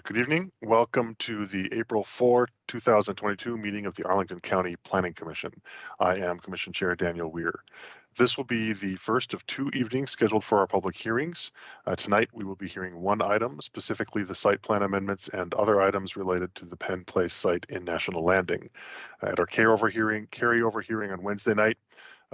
Good evening. Welcome to the April 4, 2022 meeting of the Arlington County Planning Commission. I am Commission Chair Daniel Weir. This will be the first of two evenings scheduled for our public hearings. Tonight we will be hearing one item, specifically the site plan amendments and other items related to the Penn Place site in National Landing. At our carryover hearing on Wednesday night,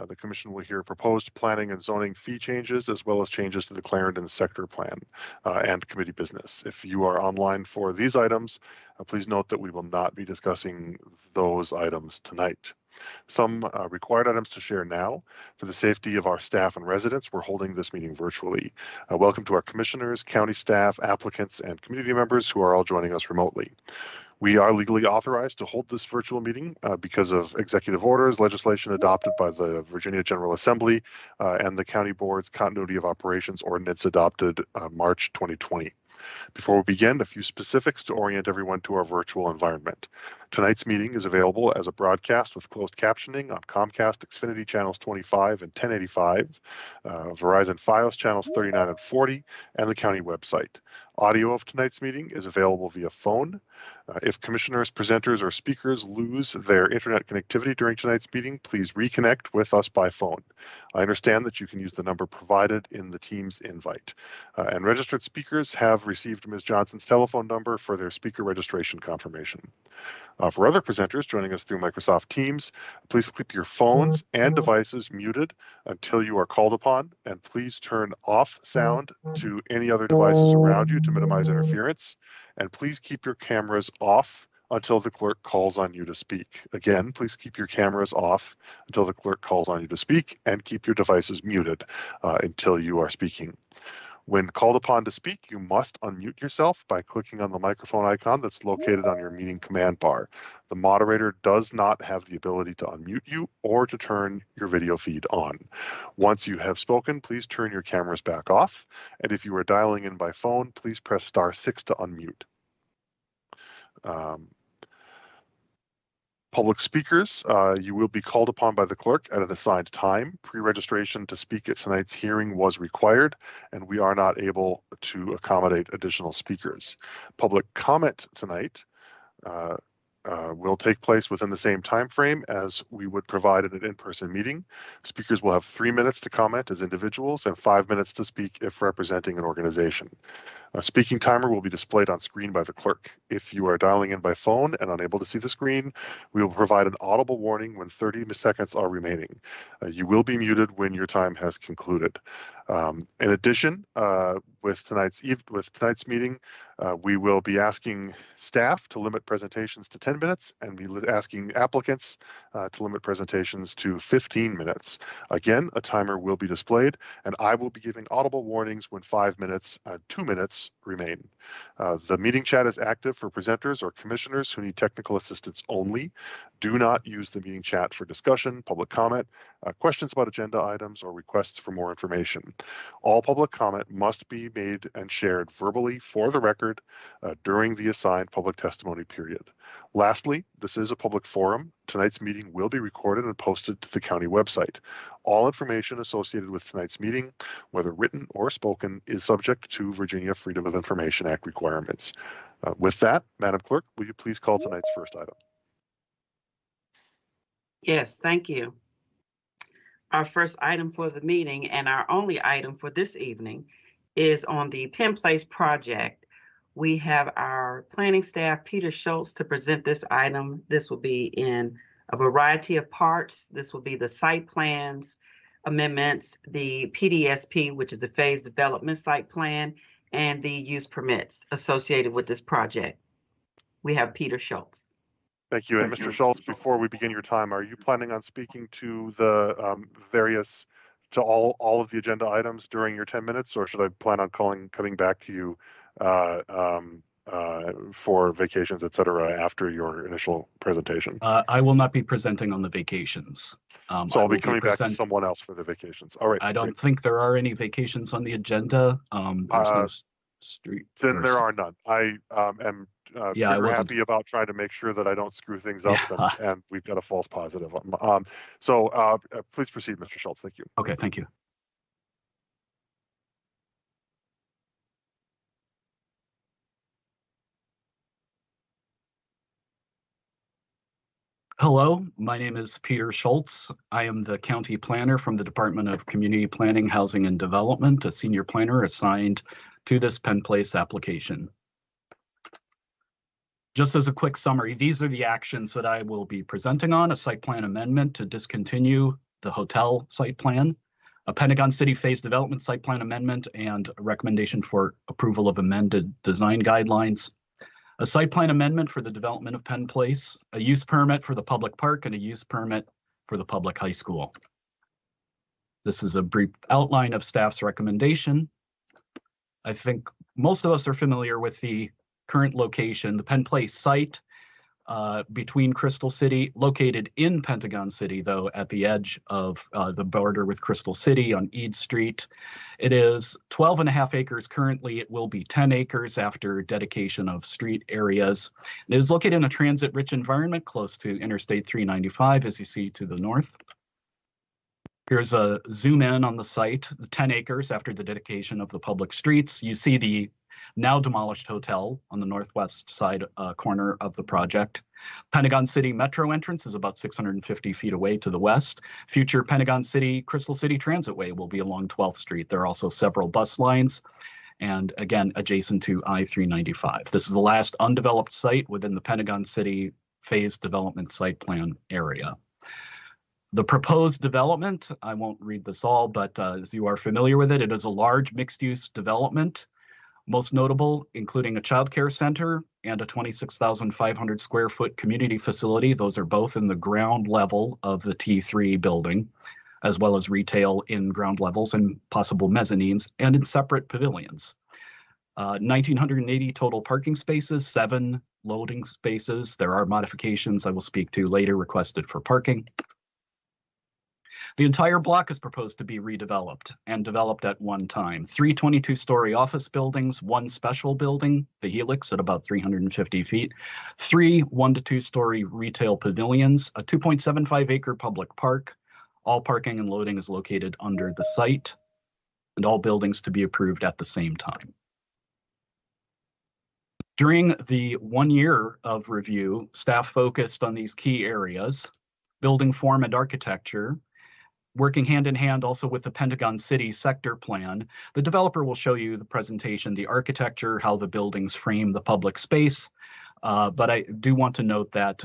the Commission will hear proposed planning and zoning fee changes, as well as changes to the Clarendon sector plan and committee business. If you are online for these items, please note that we will not be discussing those items tonight. Some required items to share now. For the safety of our staff and residents, we're holding this meeting virtually. Welcome to our commissioners, county staff, applicants, and community members who are all joining us remotely. We are legally authorized to hold this virtual meeting because of executive orders, legislation adopted by the Virginia General Assembly, and the County Board's Continuity of Operations Ordinance adopted March 2020. Before we begin, a few specifics to orient everyone to our virtual environment. Tonight's meeting is available as a broadcast with closed captioning on Comcast Xfinity channels 25 and 1085, Verizon Fios channels 39 and 40, and the county website. Audio of tonight's meeting is available via phone. If commissioners, presenters, or speakers lose their internet connectivity during tonight's meeting, please reconnect with us by phone. I understand that you can use the number provided in the Teams invite. And registered speakers have received Ms. Johnson's telephone number for their speaker registration confirmation. For other presenters joining us through Microsoft Teams, please keep your phones and devices muted until you are called upon, and please turn off sound to any other devices around you to minimize interference, and please keep your cameras off until the clerk calls on you to speak. Again, please keep your cameras off until the clerk calls on you to speak, and keep your devices muted until you are speaking. When called upon to speak, you must unmute yourself by clicking on the microphone icon that's located on your meeting command bar. The moderator does not have the ability to unmute you or to turn your video feed on. Once you have spoken, please turn your cameras back off. And if you are dialing in by phone, please press *6 to unmute. Public speakers, you will be called upon by the clerk at an assigned time. Pre-registration to speak at tonight's hearing was required, and we are not able to accommodate additional speakers. Public comment tonight will take place within the same time frame as we would provide in an in-person meeting. Speakers will have 3 minutes to comment as individuals and 5 minutes to speak if representing an organization. A speaking timer will be displayed on screen by the clerk. If you are dialing in by phone and unable to see the screen, we will provide an audible warning when 30 seconds are remaining. You will be muted when your time has concluded. In addition, with tonight's meeting, we will be asking staff to limit presentations to 10 minutes and be asking applicants to limit presentations to 15 minutes. Again, a timer will be displayed, and I will be giving audible warnings when 5 minutes, 2 minutes remain. The meeting chat is active for presenters or commissioners who need technical assistance only. Do not use the meeting chat for discussion, public comment, questions about agenda items, or requests for more information. All public comment must be made and shared verbally for the record during the assigned public testimony period. Lastly, this is a public forum. Tonight's meeting will be recorded and posted to the county website. All information associated with tonight's meeting, whether written or spoken, is subject to Virginia Freedom of Information Act requirements. With that, Madam Clerk, will you please call tonight's first item? Yes, thank you. Our first item for the meeting and our only item for this evening is on the Penn Place project. We have our planning staff, Peter Schultz, to present this item. This will be in a variety of parts. This will be the site plans, amendments, the PDSP, which is the phase development site plan, and the use permits associated with this project. We have Peter Schultz. Thank you. And Mr. Schultz, before we begin your time, are you planning on speaking to the all of the agenda items during your 10 minutes, or should I plan on coming back to you for vacations, et cetera, after your initial presentation? I will not be presenting on the vacations. So I'll be coming back to someone else for the vacations. All right. I don't think there are any vacations on the agenda. There's no street. Then there are none. I am happy about trying to make sure that I don't screw things up, and we've got a false positive. So please proceed, Mr. Schultz. Thank you. Okay, thank you. Hello, my name is Peter Schultz. I am the county planner from the Department of Community Planning, Housing and Development, a senior planner assigned to this Penn Place application. Just as a quick summary, these are the actions that I will be presenting on: a site plan amendment to discontinue the hotel site plan, a Pentagon City phase development site plan amendment, and a recommendation for approval of amended design guidelines, a site plan amendment for the development of Penn Place, a use permit for the public park, and a use permit for the public high school. This is a brief outline of staff's recommendation. I think most of us are familiar with the current location, the Penn Place site between Crystal City, located in Pentagon City, though, at the edge of the border with Crystal City on Eads Street. It is 12.5 acres currently. It will be 10 acres after dedication of street areas. It is located in a transit-rich environment close to Interstate 395, as you see to the north. Here's a zoom in on the site, the 10 acres after the dedication of the public streets. You see the now demolished hotel on the northwest side corner of the project. Pentagon City Metro entrance is about 650 feet away to the west. Future Pentagon City Crystal City Transitway will be along 12th Street. There are also several bus lines, and again, adjacent to I-395. This is the last undeveloped site within the Pentagon City phase development site plan area. The proposed development, I won't read this all, but as you are familiar with it, it is a large mixed-use development, most notable including a child care center and a 26,500 square foot community facility. Those are both in the ground level of the T3 building, as well as retail in ground levels and possible mezzanines and in separate pavilions. 1,980 total parking spaces, 7 loading spaces. There are modifications I will speak to later requested for parking. The entire block is proposed to be redeveloped and developed at one time. 3 22-story office buildings, 1 special building, the Helix at about 350 feet, 3 1 to 2-story retail pavilions, a 2.75 acre public park. All parking and loading is located under the site, and all buildings to be approved at the same time. During the 1 year of review, staff focused on these key areas: building form and architecture, working hand in hand also with the Pentagon City sector plan. The developer will show you the presentation, the architecture, how the buildings frame the public space. But I do want to note that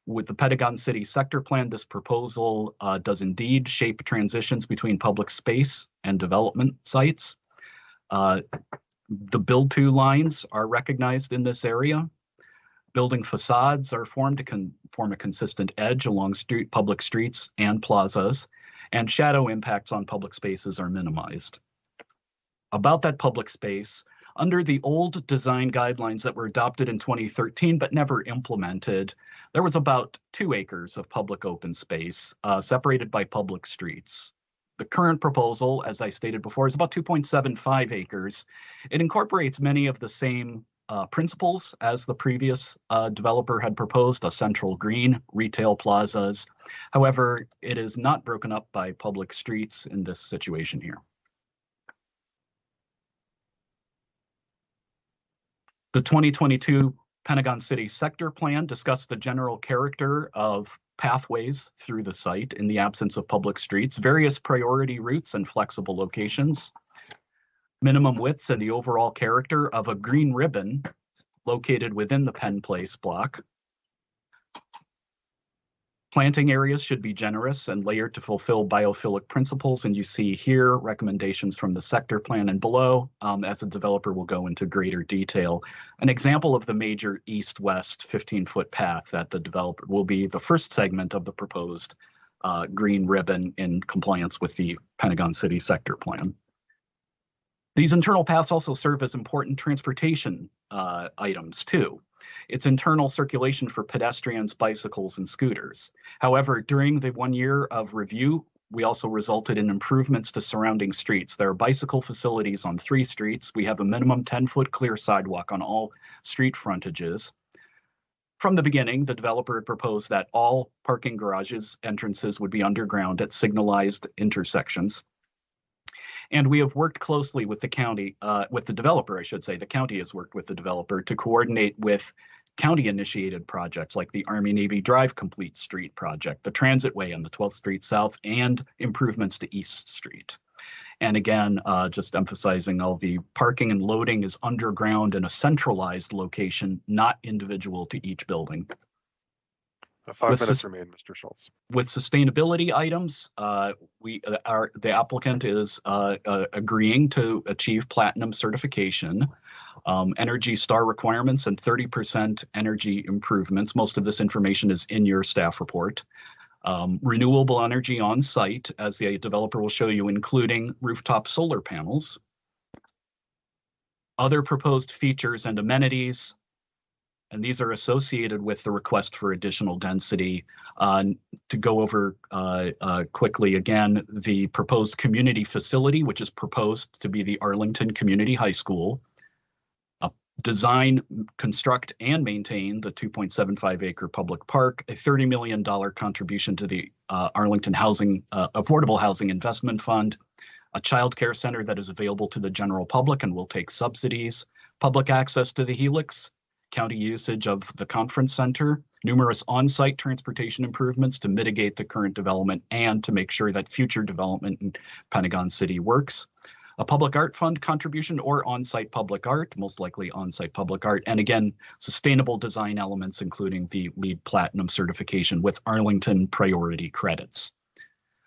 with the Pentagon City sector plan, this proposal does indeed shape transitions between public space and development sites. The build-to lines are recognized in this area. Building facades are formed to form a consistent edge along public streets and plazas, and shadow impacts on public spaces are minimized. About that public space, under the old design guidelines that were adopted in 2013 but never implemented, there was about 2 acres of public open space separated by public streets. The current proposal, as I stated before, is about 2.75 acres. It incorporates many of the same principles as the previous developer had proposed: a central green, retail plazas. However, it is not broken up by public streets in this situation here. The 2022 Pentagon City sector plan discussed the general character of pathways through the site in the absence of public streets, various priority routes and flexible locations, minimum widths, and the overall character of a green ribbon located within the Penn Place block. Planting areas should be generous and layered to fulfill biophilic principles, and you see here recommendations from the sector plan, and below, as the developer will go into greater detail, an example of the major east-west 15-foot path that the developer will be the first segment of the proposed green ribbon in compliance with the Pentagon City sector plan. These internal paths also serve as important transportation items too. It's internal circulation for pedestrians, bicycles, and scooters. However, during the 1 year of review, we also resulted in improvements to surrounding streets. There are bicycle facilities on 3 streets. We have a minimum 10-foot clear sidewalk on all street frontages. From the beginning, the developer had proposed that all parking garages entrances would be underground at signalized intersections. And we have worked closely with the county, with the developer, I should say. The county has worked with the developer to coordinate with county-initiated projects like the Army-Navy Drive Complete Street project, the Transitway on the 12th Street South, and improvements to East Street. And again, just emphasizing all the parking and loading is underground in a centralized location, not individual to each building. 5 minutes remain, Mr. Schultz. With sustainability items, the applicant is agreeing to achieve platinum certification, Energy Star requirements, and 30% energy improvements. Most of this information is in your staff report. Renewable energy on site, as the developer will show you, including rooftop solar panels. Other proposed features and amenities, and these are associated with the request for additional density. To go over quickly again, the proposed community facility, which is proposed to be the Arlington Community High School. Design, construct, and maintain the 2.75 acre public park, a $30 million contribution to the Arlington Affordable Housing Investment Fund, a child care center that is available to the general public and will take subsidies, public access to the Helix, county usage of the conference center, numerous on-site transportation improvements to mitigate the current development and to make sure that future development in Pentagon City works. A public art fund contribution or on-site public art, most likely on-site public art, and again, sustainable design elements, including the LEED Platinum certification with Arlington priority credits.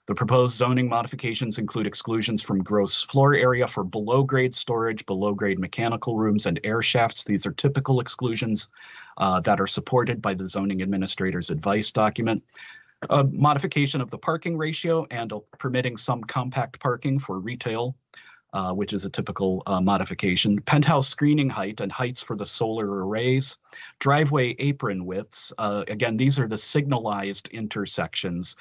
The proposed zoning modifications include exclusions from gross floor area for below-grade storage, below-grade mechanical rooms, and air shafts. These are typical exclusions that are supported by the zoning administrator's advice document. A modification of the parking ratio and permitting some compact parking for retail, which is a typical modification. Penthouse screening height and heights for the solar arrays. Driveway apron widths. Again, these are the signalized intersections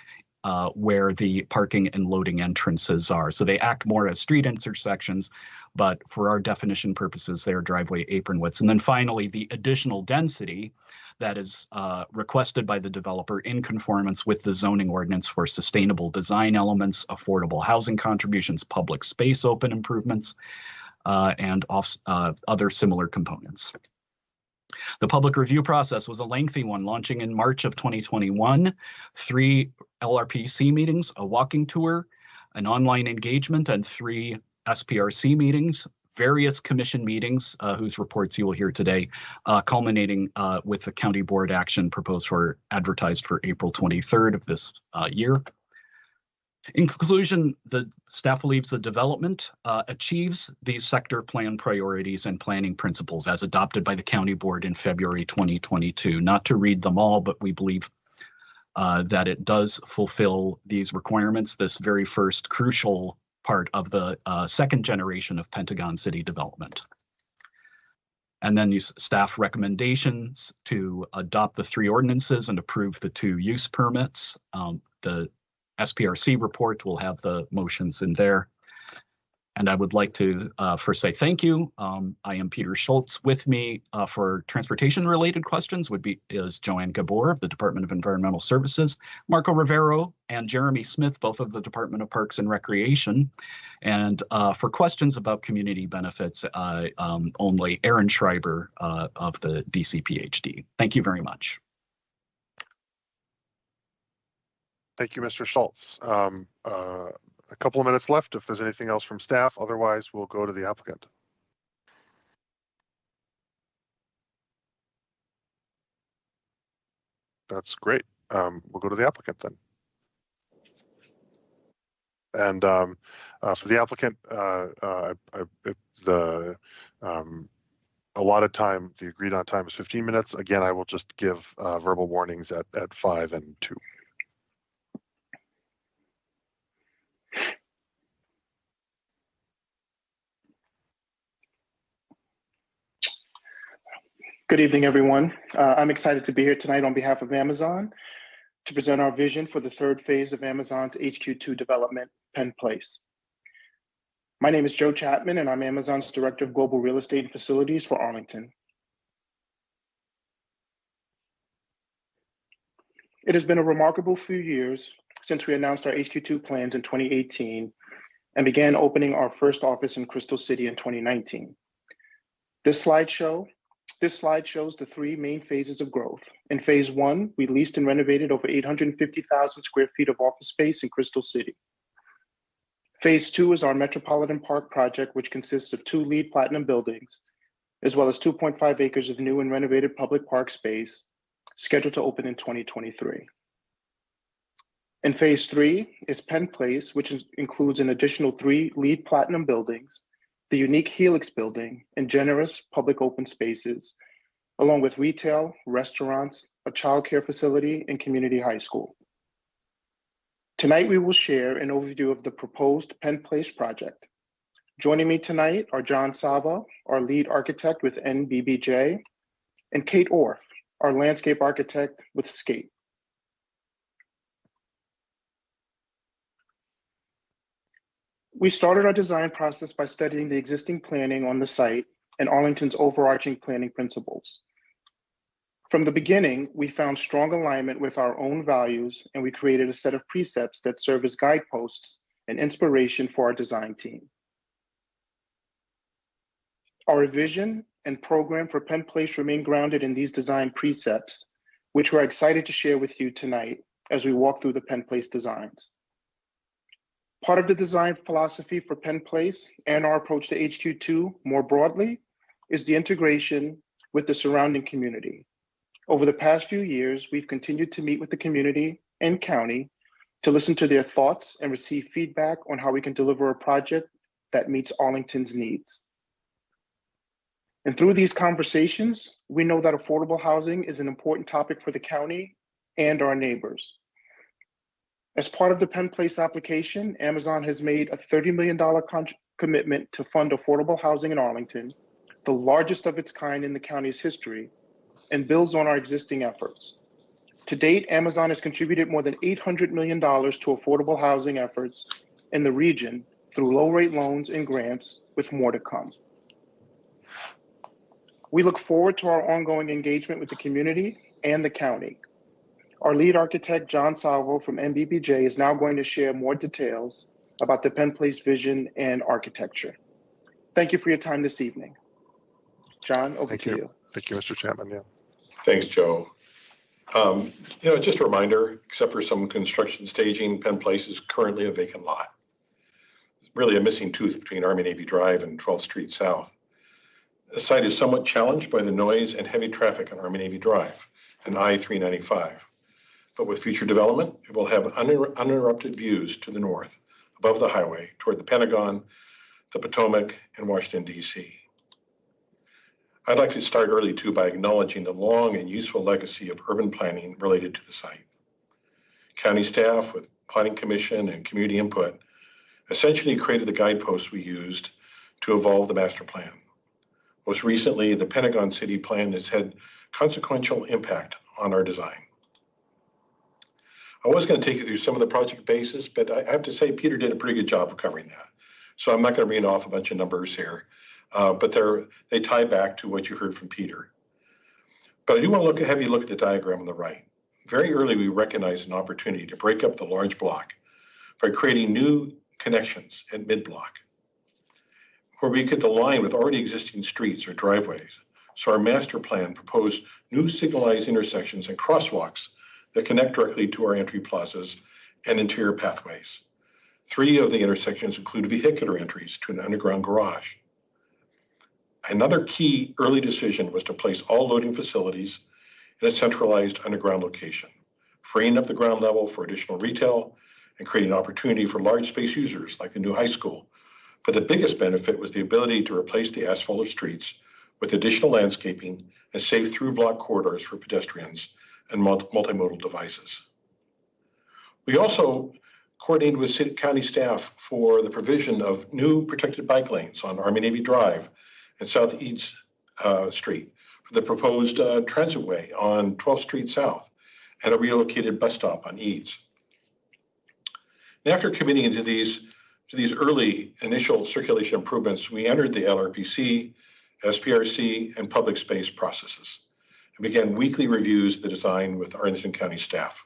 where the parking and loading entrances are. So they act more as street intersections, but for our definition purposes, they're driveway apron widths. And then finally, the additional density that is requested by the developer in conformance with the zoning ordinance for sustainable design elements, affordable housing contributions, public space open improvements, and other similar components. The public review process was a lengthy one, launching in March of 2021, 3 LRPC meetings, a walking tour, an online engagement, and 3 SPRC meetings, various commission meetings, whose reports you will hear today, culminating with the county board action advertised for April 23rd of this year. In conclusion, the staff believes the development achieves these sector plan priorities and planning principles as adopted by the county board in February 2022. Not to read them all, but we believe that it does fulfill these requirements, this very first crucial part of the second generation of Pentagon City development. And then these staff recommendations to adopt the 3 ordinances and approve the 2 use permits. The SPRC report will have the motions in there. And I would like to first say thank you. I am Peter Schultz. With me for transportation-related questions is Joanne Gabor of the Department of Environmental Services, Marco Rivero and Jeremy Smith, both of the Department of Parks and Recreation. And for questions about community benefits, only Aaron Schreiber of the DCPHD. Thank you very much. Thank you, Mr. Schultz. A couple of minutes left if there's anything else from staff. Otherwise, we'll go to the applicant. That's great. We'll go to the applicant then. And for the applicant, the allotted time, the agreed on time is 15 minutes. Again, I will just give verbal warnings at 5 and 2. Good evening, everyone. I'm excited to be here tonight on behalf of Amazon to present our vision for the 3rd phase of Amazon's HQ2 development, Penn Place. My name is Joe Chapman, and I'm Amazon's Director of Global Real Estate and Facilities for Arlington. It has been a remarkable few years since we announced our HQ2 plans in 2018 and began opening our first office in Crystal City in 2019. This slideshow This slide shows the three main phases of growth. In phase one, we leased and renovated over 850,000 square feet of office space in Crystal City. Phase two is our Metropolitan Park project, which consists of 2 LEED Platinum buildings, as well as 2.5 acres of new and renovated public park space, scheduled to open in 2023. In phase three is Penn Place, which includes an additional 3 LEED Platinum buildings, the unique Helix building, and generous public open spaces, along with retail, restaurants, a childcare facility, and community high school. Tonight, we will share an overview of the proposed Penn Place project. Joining me tonight are John Sava, our lead architect with NBBJ, and Kate Orff, our landscape architect with SCAPE. We started our design process by studying the existing planning on the site and Arlington's overarching planning principles. From the beginning, we found strong alignment with our own values, and we created a set of precepts that serve as guideposts and inspiration for our design team. Our vision and program for Penn Place remain grounded in these design precepts, which we're excited to share with you tonight as we walk through the Penn Place designs. Part of the design philosophy for Penn Place and our approach to HQ2 more broadly is the integration with the surrounding community. Over the past few years, we've continued to meet with the community and county to listen to their thoughts and receive feedback on how we can deliver a project that meets Arlington's needs. And through these conversations, we know that affordable housing is an important topic for the county and our neighbors. As part of the Penn Place application, Amazon has made a $30 million commitment to fund affordable housing in Arlington, the largest of its kind in the county's history, and builds on our existing efforts. To date, Amazon has contributed more than $800 million to affordable housing efforts in the region through low-rate loans and grants, with more to come. We look forward to our ongoing engagement with the community and the county. Our lead architect, John Salvo from NBBJ, is now going to share more details about the Penn Place vision and architecture. Thank you for your time this evening. John, over to you. Thank you, Mr. Chapman. Yeah. Thanks, Joe. Just a reminder, except for some construction staging, Penn Place is currently a vacant lot. It's really a missing tooth between Army Navy Drive and 12th Street South. The site is somewhat challenged by the noise and heavy traffic on Army Navy Drive and I-395. But with future development, it will have uninterrupted views to the north, above the highway, toward the Pentagon, the Potomac, and Washington, D.C. I'd like to start early, too, by acknowledging the long and useful legacy of urban planning related to the site. County staff, with Planning Commission and community input, essentially created the guideposts we used to evolve the master plan. Most recently, the Pentagon City Plan has had consequential impact on our design. I was going to take you through some of the project bases, but I have to say Peter did a pretty good job of covering that. So I'm not going to read off a bunch of numbers here, but they tie back to what you heard from Peter. But I do want to have you look at the diagram on the right. Very early, we recognized an opportunity to break up the large block by creating new connections at mid-block, where we could align with already existing streets or driveways. So our master plan proposed new signalized intersections and crosswalks that connect directly to our entry plazas and interior pathways. 3 of the intersections include vehicular entries to an underground garage. Another key early decision was to place all loading facilities in a centralized underground location, freeing up the ground level for additional retail and creating opportunity for large space users like the new high school. But the biggest benefit was the ability to replace the asphalt of streets with additional landscaping and safe through block corridors for pedestrians and multimodal devices. We also coordinated with city county staff for the provision of new protected bike lanes on Army Navy Drive and South Eads Street, for the proposed transitway on 12th Street South, and a relocated bus stop on Eads. And after committing to these early initial circulation improvements, we entered the LRPC, SPRC, and public space processes, and began weekly reviews of the design with Arlington County staff.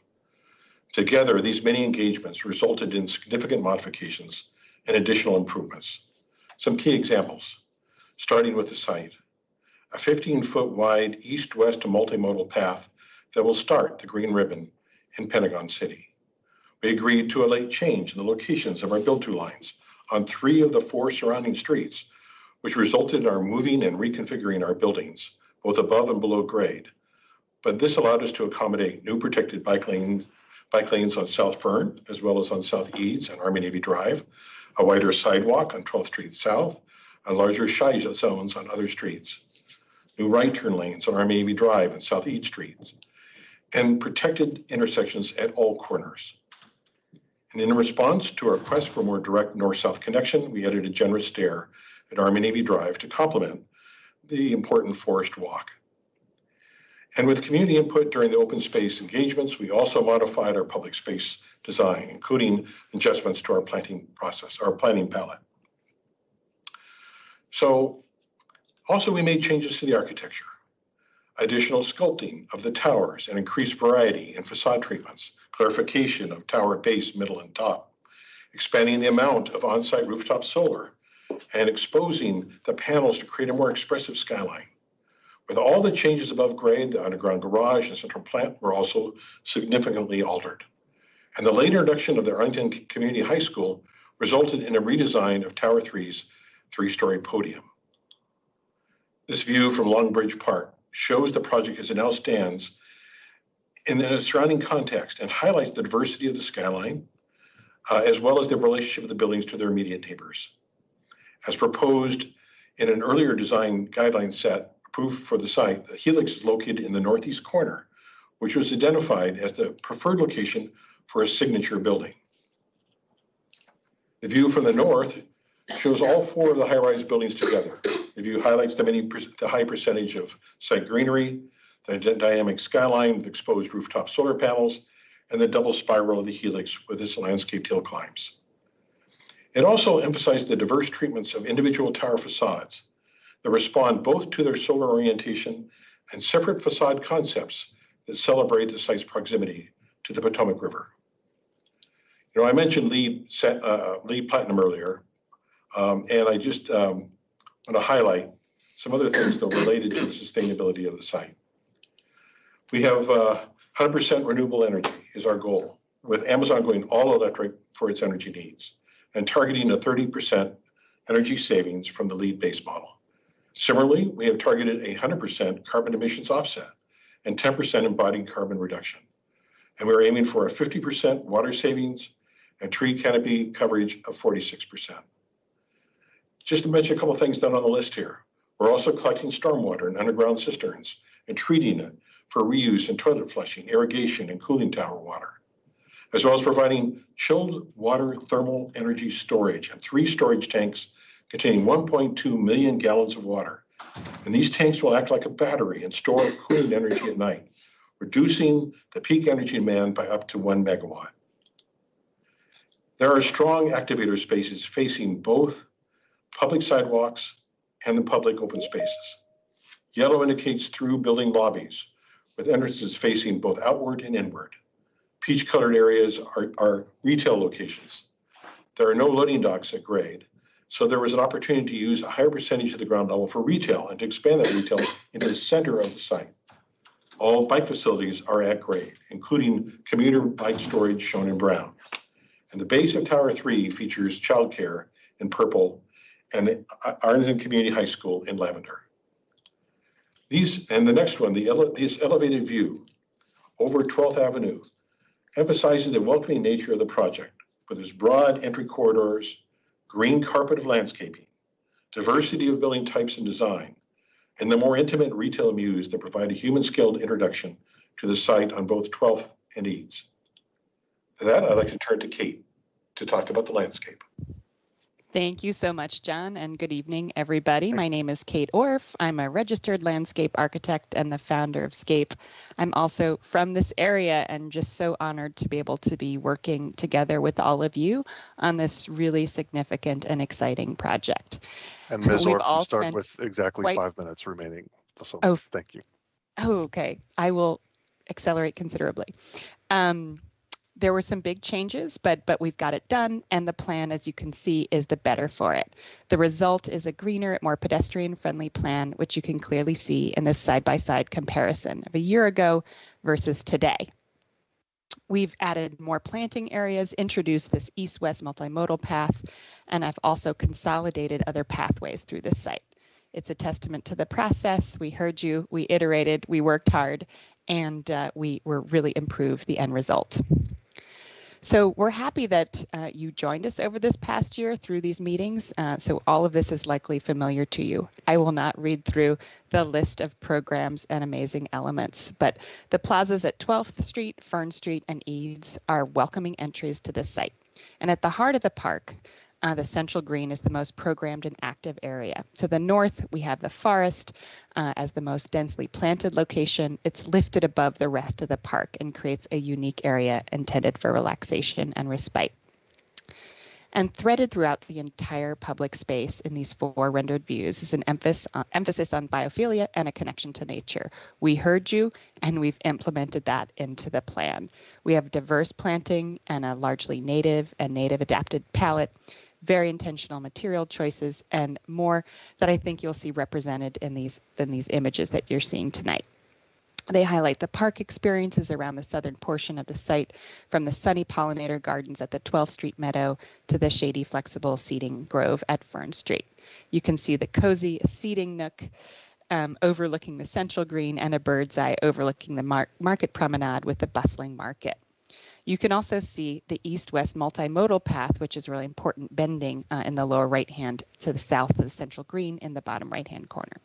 Together, these many engagements resulted in significant modifications and additional improvements. Some key examples, starting with the site. a 15-foot wide east-west multimodal path that will start the green ribbon in Pentagon City. We agreed to a late change in the locations of our build-to lines on 3 of the 4 surrounding streets, which resulted in our moving and reconfiguring our buildings, both above and below grade. But this allowed us to accommodate new protected bike lanes on South Fern, as well as on South Eads and Army Navy Drive, a wider sidewalk on 12th Street South, and larger shy zones on other streets, new right turn lanes on Army Navy Drive and South Eads Streets, and protected intersections at all corners. And in response to our request for more direct north-south connection, we added a generous stair at Army Navy Drive to complement the important forest walk. And with community input during the open space engagements, we also modified our public space design, including adjustments to our planting process, our planning palette. So also we made changes to the architecture, additional sculpting of the towers and increased variety in facade treatments, clarification of tower base, middle, and top, expanding the amount of on-site rooftop solar, and exposing the panels to create a more expressive skyline. With all the changes above grade, the underground garage and central plant were also significantly altered. And the late introduction of the Arlington Community High School resulted in a redesign of Tower 3's 3-story podium. This view from Long Bridge Park shows the project as it now stands in the surrounding context and highlights the diversity of the skyline, as well as the relationship of the buildings to their immediate neighbors. As proposed in an earlier design guideline set approved for the site, the Helix is located in the northeast corner, which was identified as the preferred location for a signature building. The view from the north shows all 4 of the high-rise buildings together. The view highlights the high percentage of site greenery, the dynamic skyline with exposed rooftop solar panels, and the double spiral of the Helix with its landscaped hill climbs. It also emphasized the diverse treatments of individual tower facades that respond both to their solar orientation and separate facade concepts that celebrate the site's proximity to the Potomac River. You know, I mentioned LEED Platinum earlier, and I just want to highlight some other things that are related to the sustainability of the site. We have 100% renewable energy is our goal, with Amazon going all electric for its energy needs and targeting a 30% energy savings from the LEED base model. Similarly, we have targeted a 100% carbon emissions offset and 10% embodied carbon reduction. And we're aiming for a 50% water savings and tree canopy coverage of 46%. Just to mention a couple of things done on the list here. We're also collecting stormwater in underground cisterns and treating it for reuse in toilet flushing, irrigation, and cooling tower water, as well as providing chilled water thermal energy storage and 3 storage tanks containing 1.2 million gallons of water. And these tanks will act like a battery and store cooling energy at night, reducing the peak energy demand by up to 1 megawatt. There are strong activator spaces facing both public sidewalks and the public open spaces. Yellow indicates through building lobbies, with entrances facing both outward and inward. Peach-colored areas are retail locations. There are no loading docks at grade, so there was an opportunity to use a higher percentage of the ground level for retail and to expand that retail into the center of the site. All bike facilities are at grade, including commuter bike storage shown in brown. And the base of Tower 3 features childcare in purple and the Arlington Community High School in lavender. And the next one, this elevated view over 12th Avenue emphasizes the welcoming nature of the project with its broad entry corridors, green carpet of landscaping, diversity of building types and design, and the more intimate retail views that provide a human-scaled introduction to the site on both 12th and Eads. For that, I'd like to turn to Kate to talk about the landscape. Thank you so much, John, and good evening, everybody. My name is Kate Orff. I'm a registered landscape architect and the founder of Scape. I'm also from this area and just so honored to be able to be working together with all of you on this really significant and exciting project. And Ms. Orff, you start with exactly 5 minutes remaining. So thank you. Oh, okay. I will accelerate considerably. There were some big changes, but we've got it done, and the plan, as you can see, is the better for it. The result is a greener, more pedestrian-friendly plan, which you can clearly see in this side-by-side comparison of a year ago versus today. We've added more planting areas, introduced this east-west multimodal path, and I've also consolidated other pathways through this site. It's a testament to the process. We heard you, we iterated, we worked hard, and we were really improved the end result. So we're happy that you joined us over this past year through these meetings. So all of this is likely familiar to you. I will not read through the list of programs and amazing elements, but the plazas at 12th Street, Fern Street, and Eads are welcoming entries to this site. And at the heart of the park, the central green is the most programmed and active area. To the north, we have the forest as the most densely planted location. It's lifted above the rest of the park and creates a unique area intended for relaxation and respite. And threaded throughout the entire public space in these 4 rendered views is an emphasis on biophilia and a connection to nature. We heard you, and we've implemented that into the plan. We have diverse planting and a largely native and native adapted palette, very intentional material choices, and more that I think you'll see represented in these images that you're seeing tonight. They highlight the park experiences around the southern portion of the site, from the sunny pollinator gardens at the 12th Street Meadow to the shady flexible seating grove at Fern Street. You can see the cozy seating nook overlooking the central green and a bird's eye overlooking the market promenade with the bustling market. You can also see the east-west multimodal path, which is really important, bending in the lower right-hand to the south of the central green in the bottom right-hand corner.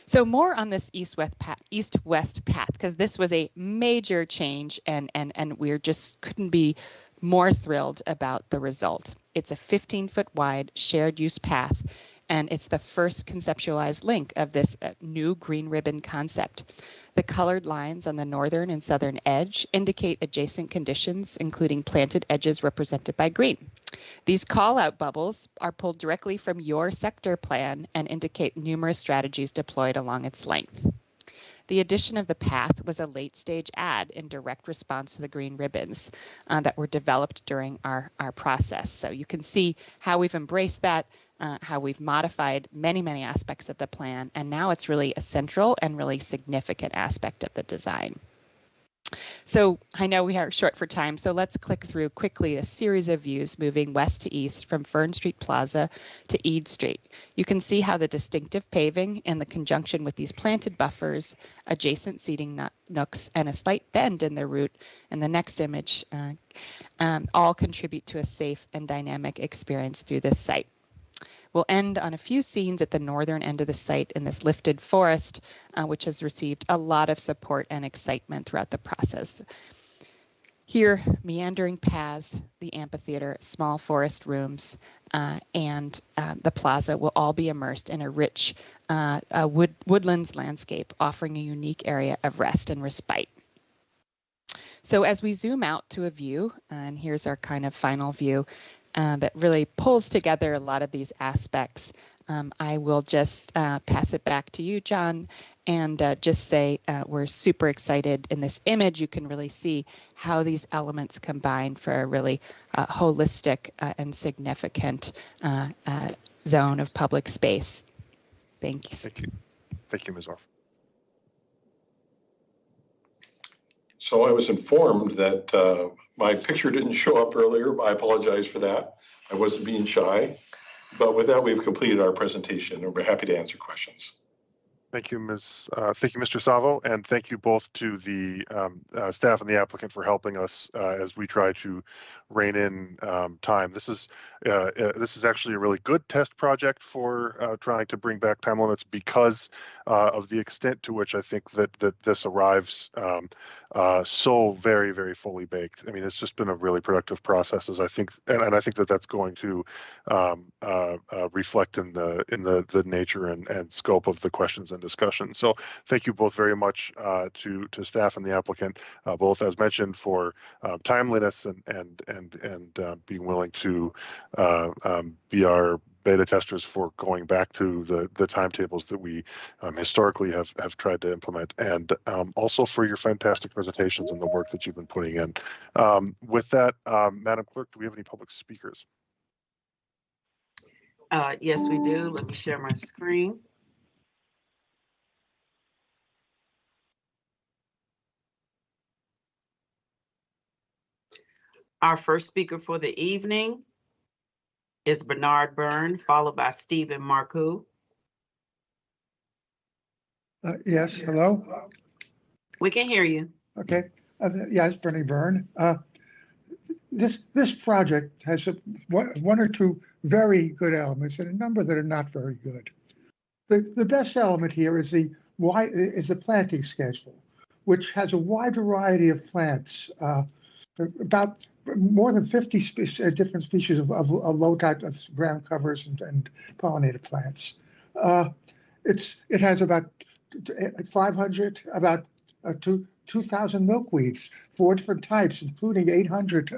So more on this east-west path, because this was a major change, and we just couldn't be more thrilled about the result. It's a 15-foot wide shared use path, and it's the first conceptualized link of this new green ribbon concept. The colored lines on the northern and southern edge indicate adjacent conditions, including planted edges represented by green. These call-out bubbles are pulled directly from your sector plan and indicate numerous strategies deployed along its length. The addition of the path was a late-stage ad in direct response to the green ribbons that were developed during our process. So you can see how we've embraced that, how we've modified many aspects of the plan, and now it's really a central and really significant aspect of the design. So I know we are short for time, so let's click through quickly a series of views moving west to east from Fern Street Plaza to Eads Street. You can see how the distinctive paving in the conjunction with these planted buffers, adjacent seating nooks, and a slight bend in the route in the next image all contribute to a safe and dynamic experience through this site. We'll end on a few scenes at the northern end of the site in this lifted forest, which has received a lot of support and excitement throughout the process. Here, meandering paths, the amphitheater, small forest rooms, and the plaza will all be immersed in a rich woodlands landscape, offering a unique area of rest and respite. So as we zoom out to a view, and here's our kind of final view, that really pulls together a lot of these aspects. I will just pass it back to you, John, and just say we're super excited. In this image, you can really see how these elements combine for a really holistic and significant zone of public space. Thanks. Thank you. Thank you, Ms. Orff. So I was informed that my picture didn't show up earlier. I apologize for that. I wasn't being shy. But with that, we've completed our presentation, and we're happy to answer questions. Thank you, Mr. Savo, and thank you both to the staff and the applicant for helping us as we try to rein in time. This is actually a really good test project for trying to bring back time limits because of the extent to which I think that this arrives so very fully baked. I mean, it's just been a really productive process, as I think, and I think that that's going to reflect in the nature and scope of the questions and discussion. So thank you both very much to staff and the applicant, both as mentioned for timeliness and being willing to be our beta testers for going back to the timetables that we historically have tried to implement, and also for your fantastic presentations and the work that you've been putting in. With that, Madam Clerk, do we have any public speakers? Yes, we do. Let me share my screen. Our first speaker for the evening is Bernard Byrne, followed by Stephen Marcou. Yes, hello? We can hear you. Okay, yeah, it's Bernie Byrne. This project has one or two very good elements and a number that are not very good. The best element here is the planting schedule, which has a wide variety of plants, about more than 50 different species of low type of ground covers and pollinated plants. It has about 500, about 2,000 milkweeds, 4 different types, including 800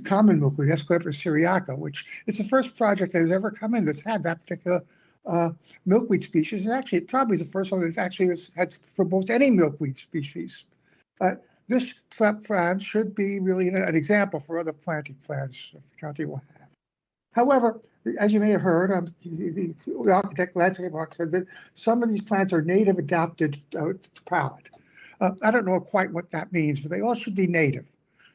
common milkweed, Asclepias syriaca, which is the first project that has ever come in that's had that particular milkweed species. And actually, it probably is the first one that's actually had promoted any milkweed species. This plant should be really an example for other planting plans that the county will have. However, as you may have heard, the architect, landscape architect, said that some of these plants are native adapted to palette. I don't know quite what that means, but they all should be native,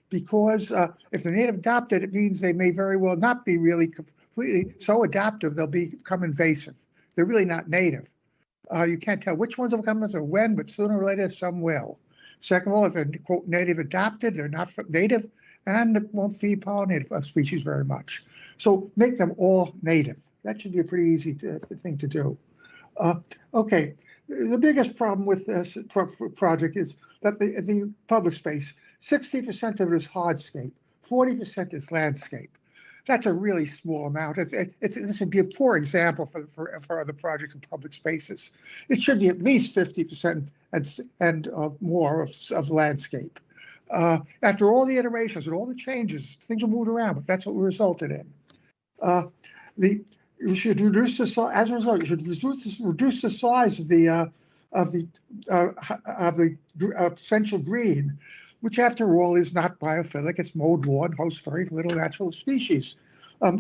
because if they're native adapted, it means they may very well not be really completely so adaptive they'll become invasive. They're really not native. You can't tell which ones will come or when, but sooner or later some will. Second of all, if they're quote native adapted, they're not native and it won't feed pollinated species very much. So make them all native. That should be a pretty easy thing to do. Okay, the biggest problem with this project is that the public space, 60% of it is hardscape, 40% is landscape. That's a really small amount. This would be a poor example for other projects in public spaces. It should be at least 50% and more of landscape. After all the iterations and all the changes, things will move around, but that's what we resulted in. You should reduce the size. As a result, you should reduce the size of the essential green, which after all is not biophilic. It's mowed lawn, hosts very little natural species.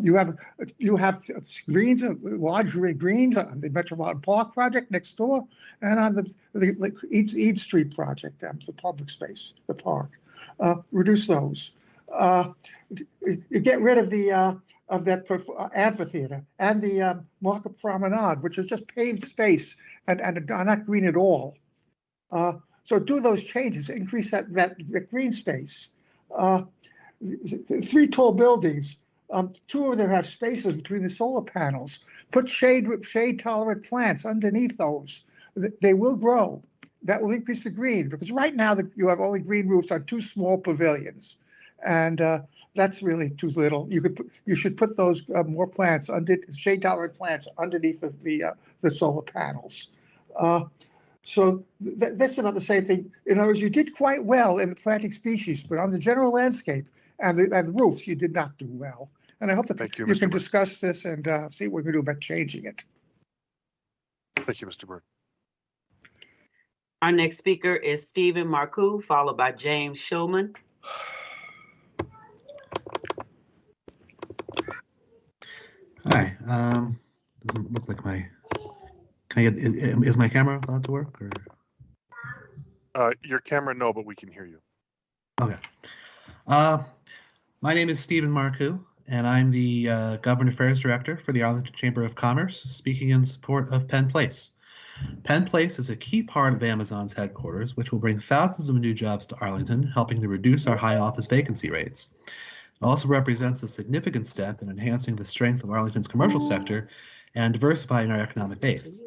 You have greens, large greens on the Metropolitan Park project next door, and on the Eads Street project, the public space, the park. Reduce those. You get rid of that amphitheater and the Market Promenade, which is just paved space and are not green at all. So do those changes, increase that green space. 3 tall buildings, 2 of them have spaces between the solar panels. Put shade-tolerant plants underneath those. They will grow. That will increase the green, because right now you have only green roofs on 2 small pavilions, and that's really too little. You should put those more plants, shade-tolerant plants, underneath the solar panels. So that's about the same thing. In other words, you did quite well in the planting species, but on the general landscape and the roofs, you did not do well. And I hope that you can discuss this and see what we can do about changing it. Thank you, Mr. Byrne. Our next speaker is Stephen Marcou, followed by James Shulman. Hi. Doesn't look like my. Is my camera allowed to work? Or? Your camera, no, but we can hear you. Okay. My name is Stephen Marcou, and I'm the Government Affairs Director for the Arlington Chamber of Commerce, speaking in support of Penn Place. Penn Place is a key part of Amazon's headquarters, which will bring thousands of new jobs to Arlington, helping to reduce our high office vacancy rates. It also represents a significant step in enhancing the strength of Arlington's commercial sector and diversifying our economic base.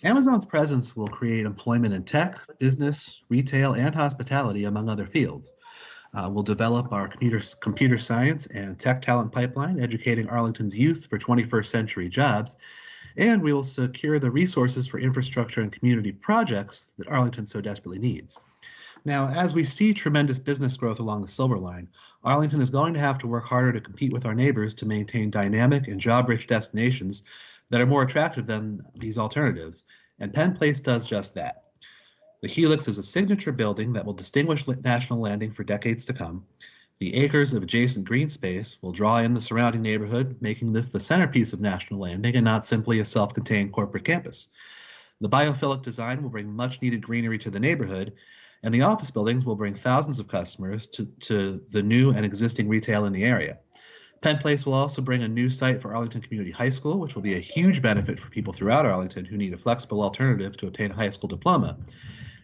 Amazon's presence will create employment in tech, business, retail, and hospitality, among other fields. We'll develop our computer science and tech talent pipeline, educating Arlington's youth for 21st century jobs, and we will secure the resources for infrastructure and community projects that Arlington so desperately needs. Now, as we see tremendous business growth along the Silver Line, Arlington is going to have to work harder to compete with our neighbors to maintain dynamic and job-rich destinations that are more attractive than these alternatives, and Penn Place does just that. The Helix is a signature building that will distinguish National Landing for decades to come. The acres of adjacent green space will draw in the surrounding neighborhood, making this the centerpiece of National Landing and not simply a self-contained corporate campus. The biophilic design will bring much-needed greenery to the neighborhood, and the office buildings will bring thousands of customers to the new and existing retail in the area. Penn Place will also bring a new site for Arlington Community High School, which will be a huge benefit for people throughout Arlington who need a flexible alternative to obtain a high school diploma.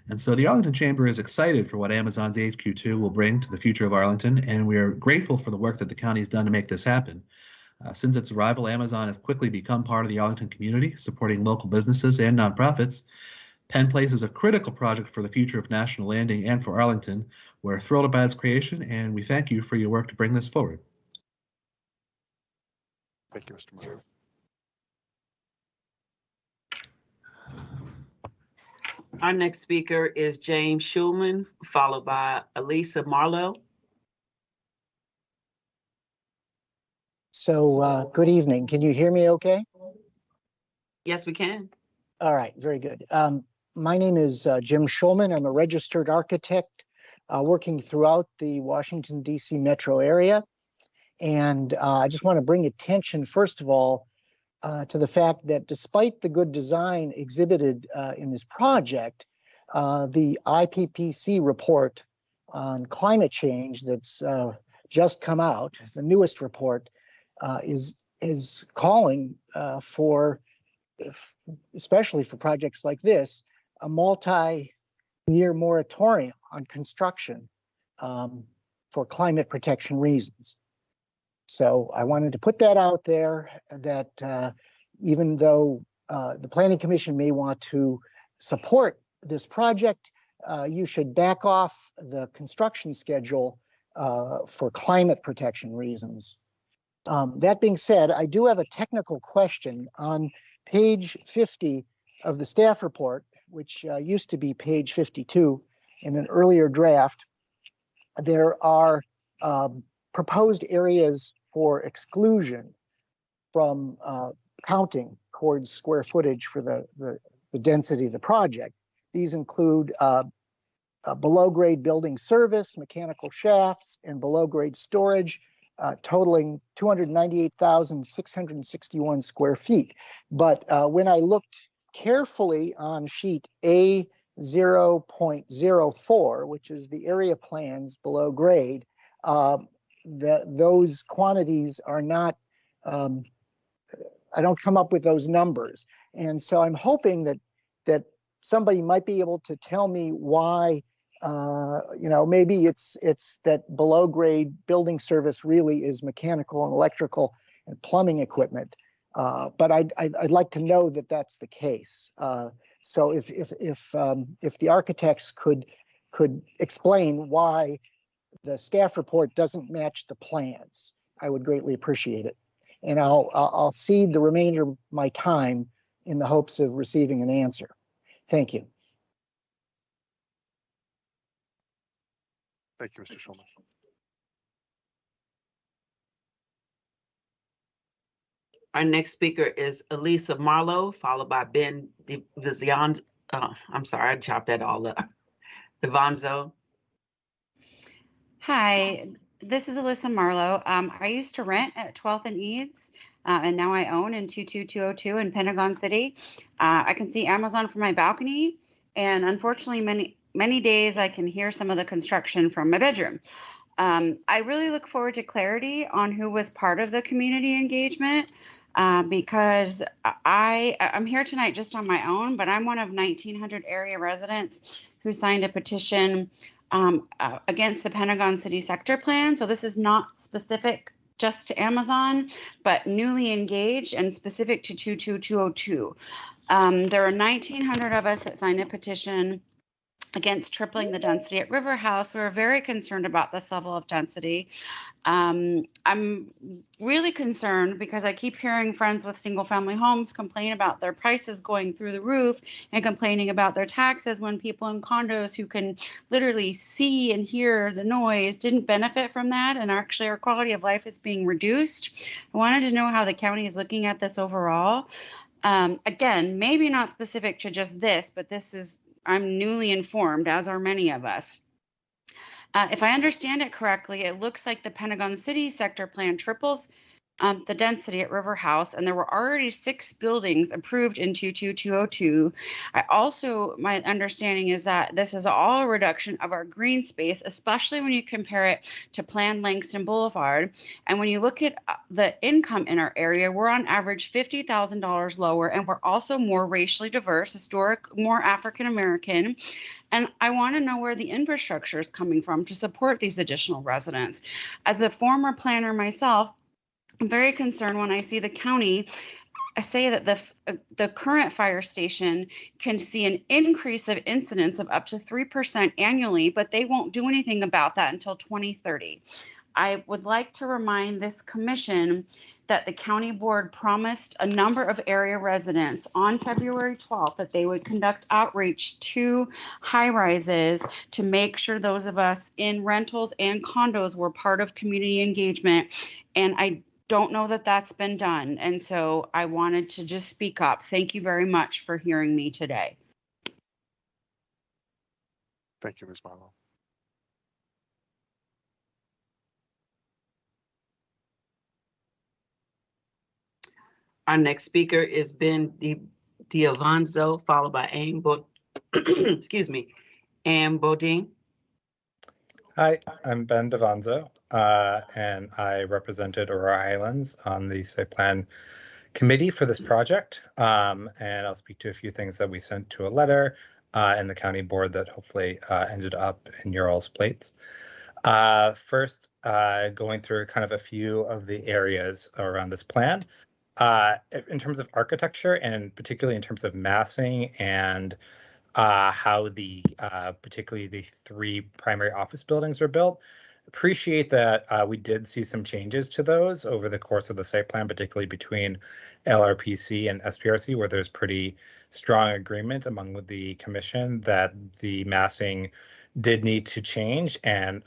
And so the Arlington Chamber is excited for what Amazon's HQ2 will bring to the future of Arlington, and we are grateful for the work that the county has done to make this happen. Since its arrival, Amazon has quickly become part of the Arlington community, supporting local businesses and nonprofits. Penn Place is a critical project for the future of National Landing and for Arlington. We're thrilled about its creation, and we thank you for your work to bring this forward. Thank you, Mr. Marcou. Our next speaker is James Shulman, followed by Elisa Marlowe. So good evening. Can you hear me okay? Yes, we can. All right, very good. My name is Jim Shulman. I'm a registered architect working throughout the Washington, D.C. metro area. And I just want to bring attention, first of all, to the fact that despite the good design exhibited in this project, the IPCC report on climate change that's just come out, the newest report, is calling for, especially for projects like this, a multi-year moratorium on construction for climate protection reasons. So I wanted to put that out there, that even though the Planning Commission may want to support this project, you should back off the construction schedule for climate protection reasons. That being said, I do have a technical question. On page 50 of the staff report, which used to be page 52 in an earlier draft, there are proposed areas for exclusion from counting towards square footage for the density of the project. These include below grade building service, mechanical shafts, and below grade storage, totaling 298,661 square feet. But when I looked carefully on sheet A0.04, which is the area plans below grade, those quantities are not, I don't come up with those numbers. And so I'm hoping that somebody might be able to tell me why, maybe it's that below grade building service really is mechanical and electrical and plumbing equipment. But I'd like to know that that's the case. So if the architects could explain why the staff report doesn't match the plans, I would greatly appreciate it. And I'll cede the remainder of my time in the hopes of receiving an answer. Thank you. Thank you, Mr. Shulman. Our next speaker is Elisa Marlowe, followed by Ben Vizion. I'm sorry, I chopped that all up. Devanzo. Hi, this is Elisa Marlowe. I used to rent at 12th and Eads, and now I own in 22202 in Pentagon City. I can see Amazon from my balcony, and unfortunately, many days I can hear some of the construction from my bedroom. I really look forward to clarity on who was part of the community engagement, because I'm here tonight just on my own, but I'm one of 1,900 area residents who signed a petition against the Pentagon City Sector Plan. So this is not specific just to Amazon, but newly engaged and specific to 22202. There are 1,900 of us that signed a petition. against tripling the density at River House. We're very concerned about this level of density. I'm really concerned because I keep hearing friends with single family homes complain about their prices going through the roof and complaining about their taxes when people in condos who can literally see and hear the noise didn't benefit from that. And actually our quality of life is being reduced. I wanted to know how the county is looking at this overall. Again, maybe not specific to just this, but I'm newly informed, as are many of us. If I understand it correctly, it looks like the Pentagon City sector plan triples the density at River House, and there were already 6 buildings approved in 22202. My understanding is that this is all a reduction of our green space, especially when you compare it to planned Langston Boulevard. And when you look at the income in our area, we're on average $50,000 lower, and we're also more racially diverse, more African American. And I want to know where the infrastructure is coming from to support these additional residents. As a former planner myself, I'm very concerned when I see the county say that the current fire station can see an increase of incidents of up to 3% annually, but they won't do anything about that until 2030. I would like to remind this commission that the county board promised a number of area residents on February 12th that they would conduct outreach to high rises to make sure those of us in rentals and condos were part of community engagement. And I don't know that that's been done. And so I wanted to just speak up. Thank you very much for hearing me today. Thank you, Ms. Marlowe. Our next speaker is Ben Diavanzo, followed by Ann Bodine. Hi, I'm Ben Diavanzo, and I represented Aurora Highlands on the site plan committee for this project. And I'll speak to a few things that we sent to a letter and the county board that hopefully ended up in your all's plates. First, going through kind of a few of the areas around this plan. In terms of architecture and particularly in terms of massing and how particularly the 3 primary office buildings are built, appreciate that we did see some changes to those over the course of the site plan, particularly between LRPC and SPRC, where there's pretty strong agreement among the commission that the massing did need to change. And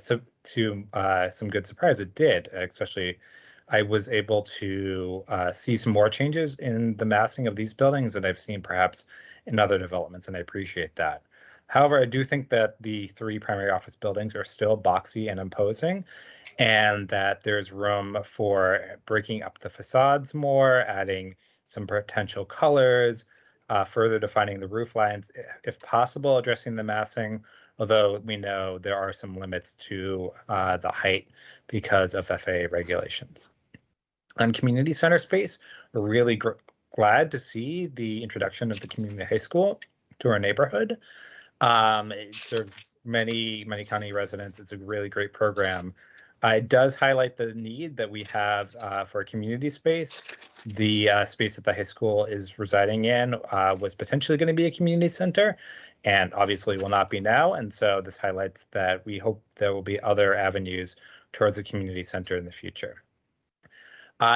so to some good surprise, it did, especially I was able to see some more changes in the massing of these buildings that I've seen perhaps in other developments, and I appreciate that. However, I do think that the 3 primary office buildings are still boxy and imposing, and that there's room for breaking up the facades more, adding some potential colors, further defining the roof lines, if possible, addressing the massing, although we know there are some limits to the height because of FAA regulations. On community center space, we're really glad to see the introduction of the community high school to our neighborhood. It serves many county residents. It's a really great program. It does highlight the need that we have for a community space. The space that the high school is residing in was potentially going to be a community center, and obviously will not be now. And so this highlights that we hope there will be other avenues towards a community center in the future.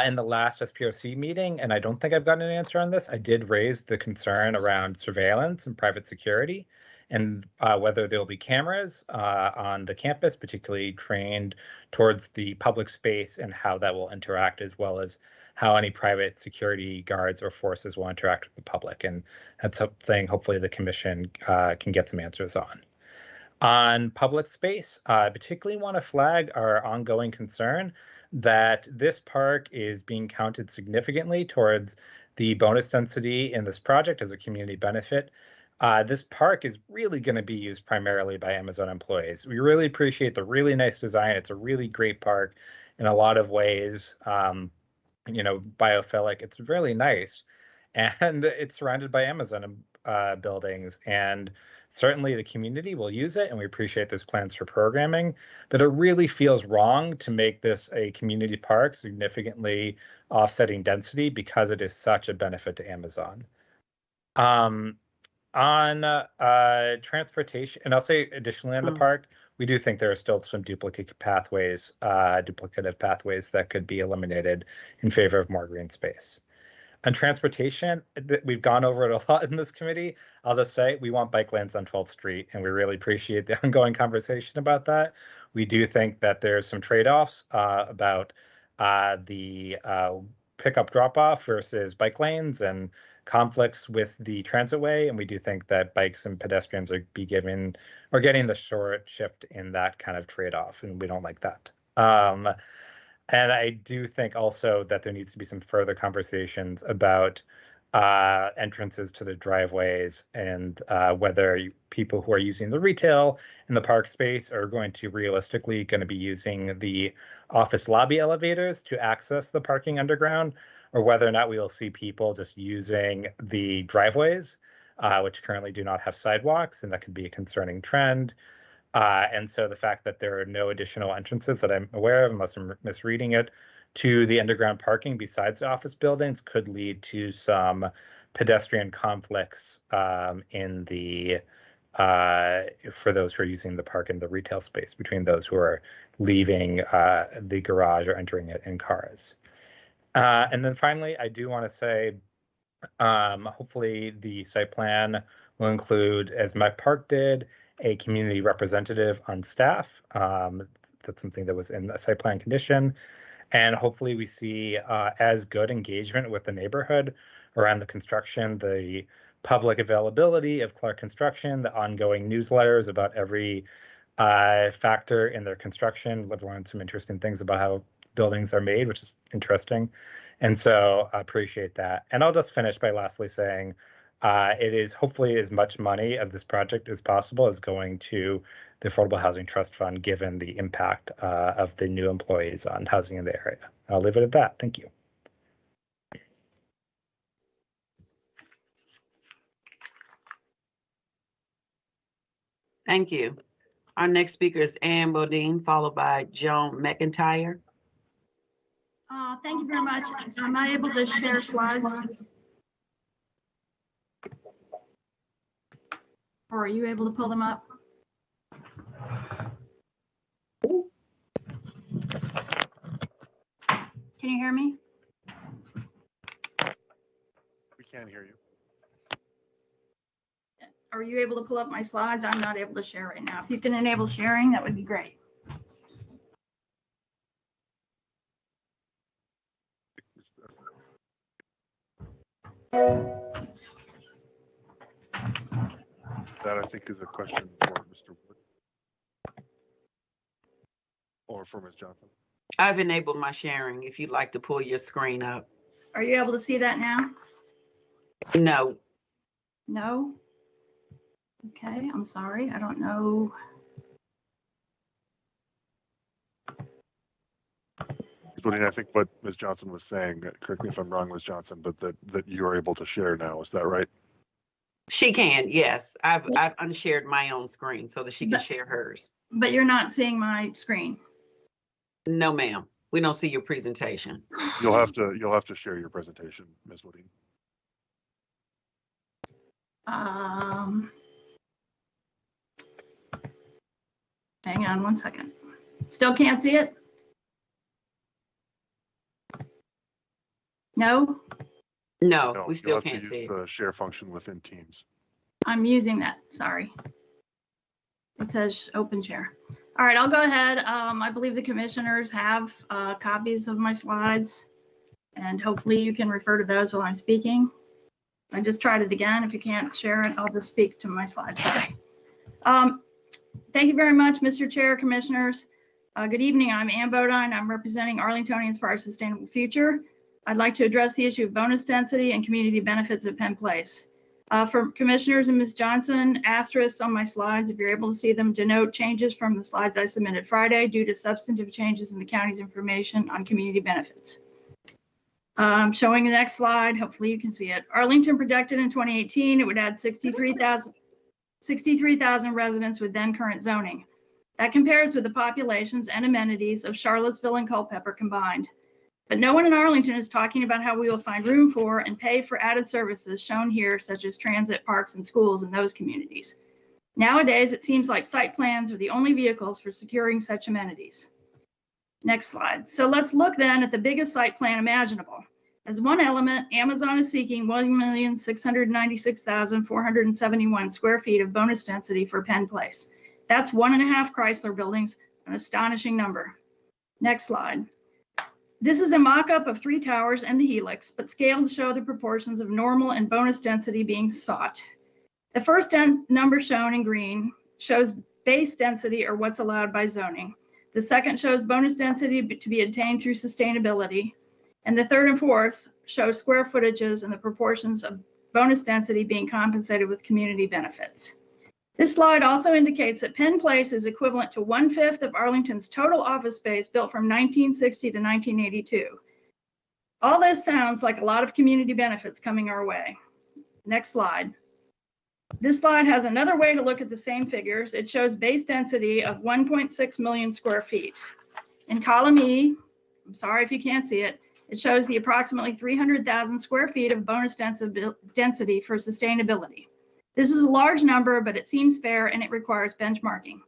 In the last SPRC meeting, and I don't think I've gotten an answer on this, I did raise the concern around surveillance and private security and whether there will be cameras on the campus, particularly trained towards the public space, and how that will interact, as well as how any private security guards or forces will interact with the public. And that's something hopefully the commission can get some answers on. On public space, I particularly want to flag our ongoing concern that this park is being counted significantly towards the bonus density in this project as a community benefit. This park is really going to be used primarily by Amazon employees. We really appreciate the really nice design. It's a really great park in a lot of ways. Biophilic, it's really nice. And it's surrounded by Amazon buildings. And certainly the community will use it, and we appreciate those plans for programming. But it really feels wrong to make this a community park, significantly offsetting density, because it is such a benefit to Amazon. On transportation, and I'll say additionally on the park, we do think there are still some duplicative pathways that could be eliminated in favor of more green space. On transportation, we've gone over it a lot in this committee. I'll just say we want bike lanes on 12th Street, and we really appreciate the ongoing conversation about that. We do think that there's some trade-offs about the pickup drop-off versus bike lanes and conflicts with the transitway, and we do think that bikes and pedestrians are getting the short shift in that kind of trade-off, and we don't like that. And I do think also that there needs to be some further conversations about entrances to the driveways and whether people who are using the retail in the park space are going to be using the office lobby elevators to access the parking underground, or whether or not we will see people just using the driveways, which currently do not have sidewalks, and that could be a concerning trend. And so the fact that there are no additional entrances that I'm aware of, unless I'm misreading it, to the underground parking besides the office buildings could lead to some pedestrian conflicts in the for those who are using the park in the retail space between those who are leaving the garage or entering it in cars. And then finally, I do want to say, hopefully the site plan will include, as my park did, a community representative on staff. That's something that was in the site plan condition. And hopefully we see as good engagement with the neighborhood around the construction, the public availability of Clark Construction, the ongoing newsletters about every factor in their construction. We've learned some interesting things about how buildings are made, which is interesting. And so I appreciate that. And I'll just finish by lastly saying, it is hopefully as much money of this project as possible is going to the Affordable Housing Trust Fund, given the impact of the new employees on housing in the area. I'll leave it at that. Thank you. Thank you. Our next speaker is Ann Bodine, followed by Joan McIntyre. Thank you very much. Am I able to share slides? Or are you able to pull them up? Can you hear me? We can't hear you. Are you able to pull up my slides? I'm not able to share right now. If you can enable sharing, that would be great. That I think is a question for Mr. Wood or for Ms. Johnson. I've enabled my sharing if you'd like to pull your screen up. Are you able to see that now? No. No? Okay, I'm sorry. I don't know. I think what Ms. Johnson was saying, correct me if I'm wrong, Ms. Johnson, but that you are able to share now. Is that right? She can, yes. I've unshared my own screen so that she can share hers. But you're not seeing my screen. No, ma'am. We don't see your presentation. You'll have to share your presentation, Ms. Woodine. Hang on one second. Still can't see it? No? No, we still can't see it. You'll have to use the share function within Teams. I'm using that, sorry. It says open share. All right, I'll go ahead. I believe the commissioners have copies of my slides, and hopefully you can refer to those while I'm speaking. I just tried it again. If you can't share it, I'll just speak to my slides. Sorry. Thank you very much, Mr. Chair, commissioners. Good evening. I'm Ann Bodine. I'm representing Arlingtonians for Our Sustainable Future. I'd like to address the issue of bonus density and community benefits at Penn Place. For commissioners and Ms. Johnson, asterisks on my slides, if you're able to see them, denote changes from the slides I submitted Friday due to substantive changes in the county's information on community benefits. Showing the next slide, hopefully you can see it. Arlington projected in 2018, it would add 63,000 residents with then current zoning. That compares with the populations and amenities of Charlottesville and Culpeper combined. But no one in Arlington is talking about how we will find room for and pay for added services shown here, such as transit, parks, and schools in those communities. Nowadays, it seems like site plans are the only vehicles for securing such amenities. Next slide. So let's look then at the biggest site plan imaginable. As one element, Amazon is seeking 1,696,471 square feet of bonus density for Penn Place. That's 1.5 Chrysler buildings, an astonishing number. Next slide. This is a mock-up of 3 towers and the Helix, but scaled to show the proportions of normal and bonus density being sought. The first number shown in green shows base density, or what's allowed by zoning. The second shows bonus density to be attained through sustainability. And the third and fourth show square footages and the proportions of bonus density being compensated with community benefits. This slide also indicates that Penn Place is equivalent to 1/5 of Arlington's total office space built from 1960 to 1982. All this sounds like a lot of community benefits coming our way. Next slide. This slide has another way to look at the same figures. It shows base density of 1.6 million square feet. In column E, I'm sorry if you can't see it, it shows the approximately 300,000 square feet of bonus density for sustainability. This is a large number, but it seems fair and it requires benchmarking.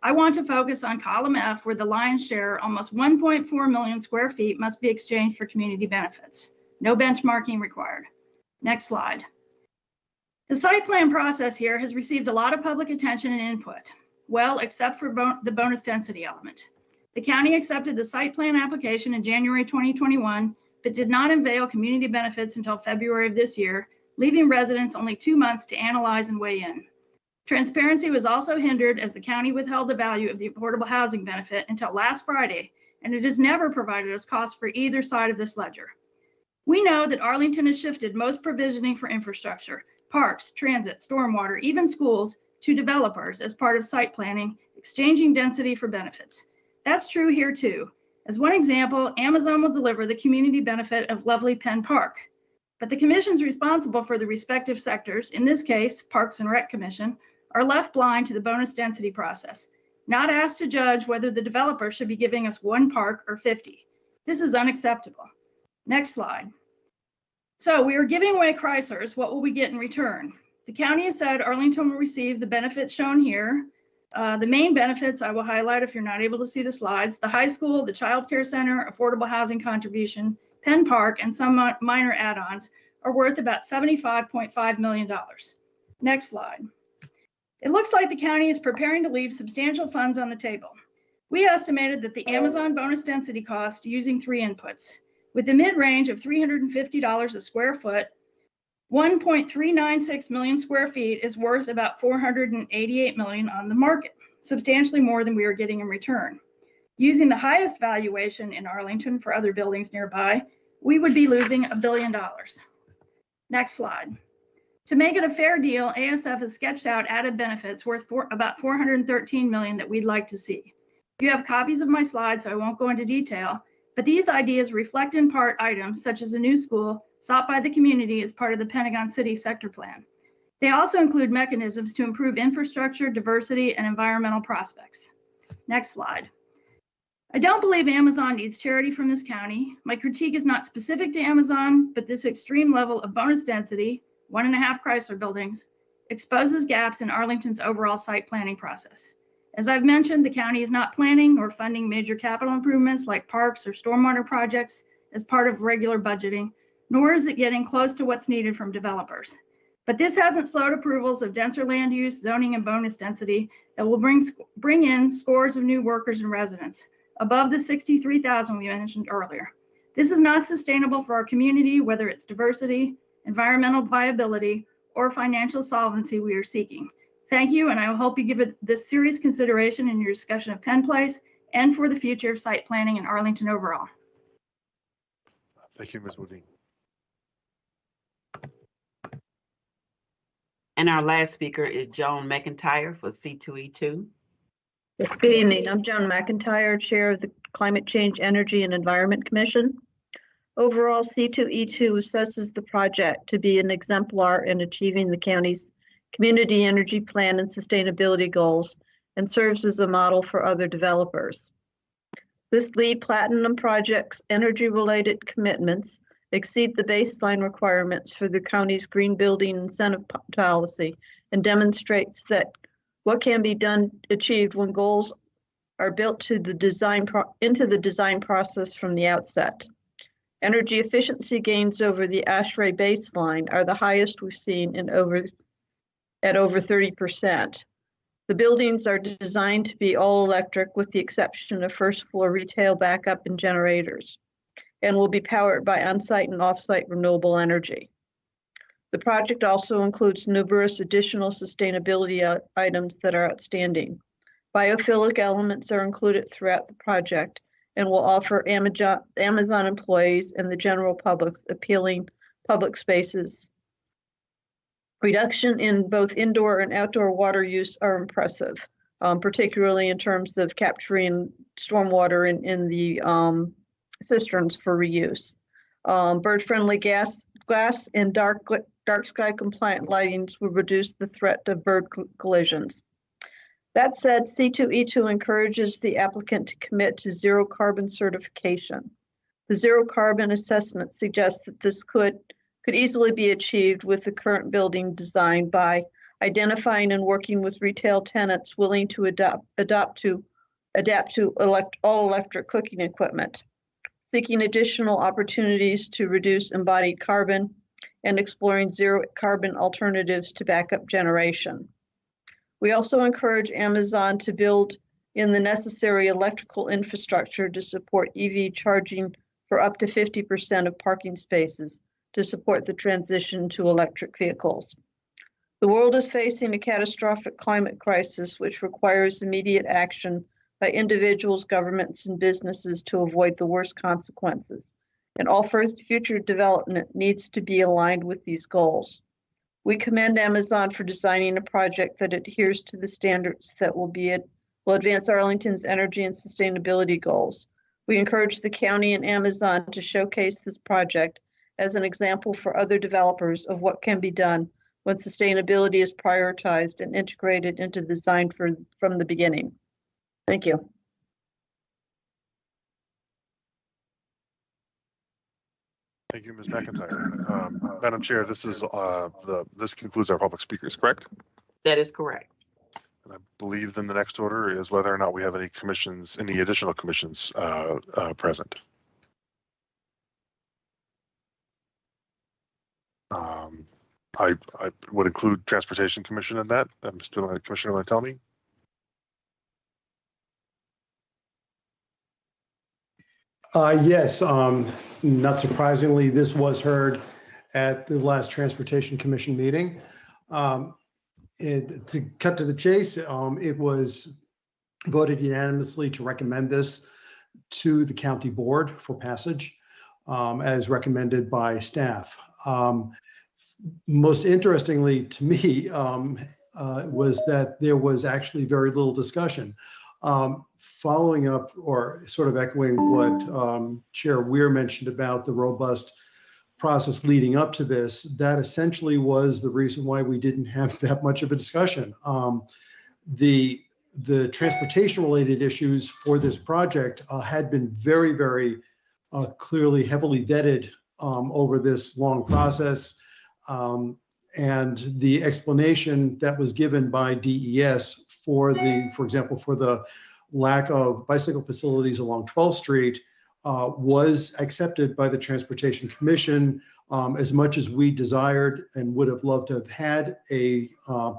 I want to focus on column F, where the lion's share, almost 1.4 million square feet, must be exchanged for community benefits. No benchmarking required. Next slide. The site plan process here has received a lot of public attention and input. Well, except for the bonus density element. The county accepted the site plan application in January 2021, but did not unveil community benefits until February of this year, leaving residents only 2 months to analyze and weigh in. Transparency was also hindered as the county withheld the value of the affordable housing benefit until last Friday, and it has never provided us costs for either side of this ledger. We know that Arlington has shifted most provisioning for infrastructure, parks, transit, stormwater, even schools, to developers as part of site planning, exchanging density for benefits. That's true here too. As one example, Amazon will deliver the community benefit of lovely Penn Park. But the commissions responsible for the respective sectors, in this case, Parks and Rec Commission, are left blind to the bonus density process, not asked to judge whether the developer should be giving us 1 park or 50. This is unacceptable. Next slide. So we are giving away Chryslers. What will we get in return? The county has said Arlington will receive the benefits shown here. The main benefits I will highlight if you're not able to see the slides: the high school, the child care center, affordable housing contribution, Penn Park, and some minor add-ons are worth about $75.5 million. Next slide. It looks like the county is preparing to leave substantial funds on the table. We estimated that the Amazon bonus density cost using 3 inputs, with the mid-range of $350 a square foot, 1.396 million square feet is worth about $488 million on the market, substantially more than we are getting in return. Using the highest valuation in Arlington for other buildings nearby, we would be losing $1 billion. Next slide. To make it a fair deal, ASF has sketched out added benefits worth about $413 million that we'd like to see. You have copies of my slides, so I won't go into detail, but these ideas reflect in part items such as a new school sought by the community as part of the Pentagon City Sector Plan. They also include mechanisms to improve infrastructure, diversity, and environmental prospects. Next slide. I don't believe Amazon needs charity from this county. My critique is not specific to Amazon, but this extreme level of bonus density, 1.5 Chrysler buildings, exposes gaps in Arlington's overall site planning process. As I've mentioned, the county is not planning or funding major capital improvements like parks or stormwater projects as part of regular budgeting, nor is it getting close to what's needed from developers. But this hasn't slowed approvals of denser land use, zoning, and bonus density that will bring in scores of new workers and residents, above the 63,000 we mentioned earlier. This is not sustainable for our community, whether it's diversity, environmental viability, or financial solvency we are seeking. Thank you, and I hope you give it this serious consideration in your discussion of Penn Place and for the future of site planning in Arlington overall. Thank you, Ms. Moody. And our last speaker is Joan McIntyre for C2E2. Yes, good evening. I'm Joan McIntyre, Chair of the Climate Change, Energy, and Environment Commission. Overall, C2E2 assesses the project to be an exemplar in achieving the county's community energy plan and sustainability goals and serves as a model for other developers. This LEED Platinum project's energy-related commitments exceed the baseline requirements for the county's green building incentive policy and demonstrates that what can be achieved when goals are built to into the design process from the outset. Energy efficiency gains over the ASHRAE baseline are the highest we've seen at over 30%. The buildings are designed to be all electric with the exception of first floor retail backup and generators, and will be powered by on-site and off-site renewable energy. The project also includes numerous additional sustainability items that are outstanding. Biophilic elements are included throughout the project and will offer Amazon employees and the general public's appealing public spaces. Reduction in both indoor and outdoor water use are impressive, particularly in terms of capturing stormwater in the cisterns for reuse. Bird-friendly glass and dark sky compliant lightings will reduce the threat of bird collisions. That said, C2E2 encourages the applicant to commit to zero carbon certification. The zero carbon assessment suggests that this could easily be achieved with the current building design by identifying and working with retail tenants willing to adapt to all electric cooking equipment, seeking additional opportunities to reduce embodied carbon, and exploring zero carbon alternatives to backup generation. We also encourage Amazon to build in the necessary electrical infrastructure to support EV charging for up to 50% of parking spaces to support the transition to electric vehicles. The world is facing a catastrophic climate crisis, which requires immediate action by individuals, governments, and businesses to avoid the worst consequences. And all future development needs to be aligned with these goals. We commend Amazon for designing a project that adheres to the standards that will advance Arlington's energy and sustainability goals. We encourage the county and Amazon to showcase this project as an example for other developers of what can be done when sustainability is prioritized and integrated into the design from the beginning. Thank you. Thank you, Ms. McIntyre. Madam Chair, this concludes our public speakers, correct? That is correct. And I believe then the next order is whether or not we have any additional commissions present. I would include Transportation Commission in that. Mr. Commissioner, want to tell me? Yes, not surprisingly, this was heard at the last Transportation Commission meeting. To cut to the chase, it was voted unanimously to recommend this to the county board for passage as recommended by staff. Most interestingly to me was that there was actually very little discussion. Following up or sort of echoing what Chair Weir mentioned about the robust process leading up to this, that essentially was the reason why we didn't have that much of a discussion. The transportation related issues for this project had been very, very clearly heavily vetted over this long process. And the explanation that was given by DES for example, for the lack of bicycle facilities along 12th Street was accepted by the Transportation Commission as much as we desired and would have loved to have had a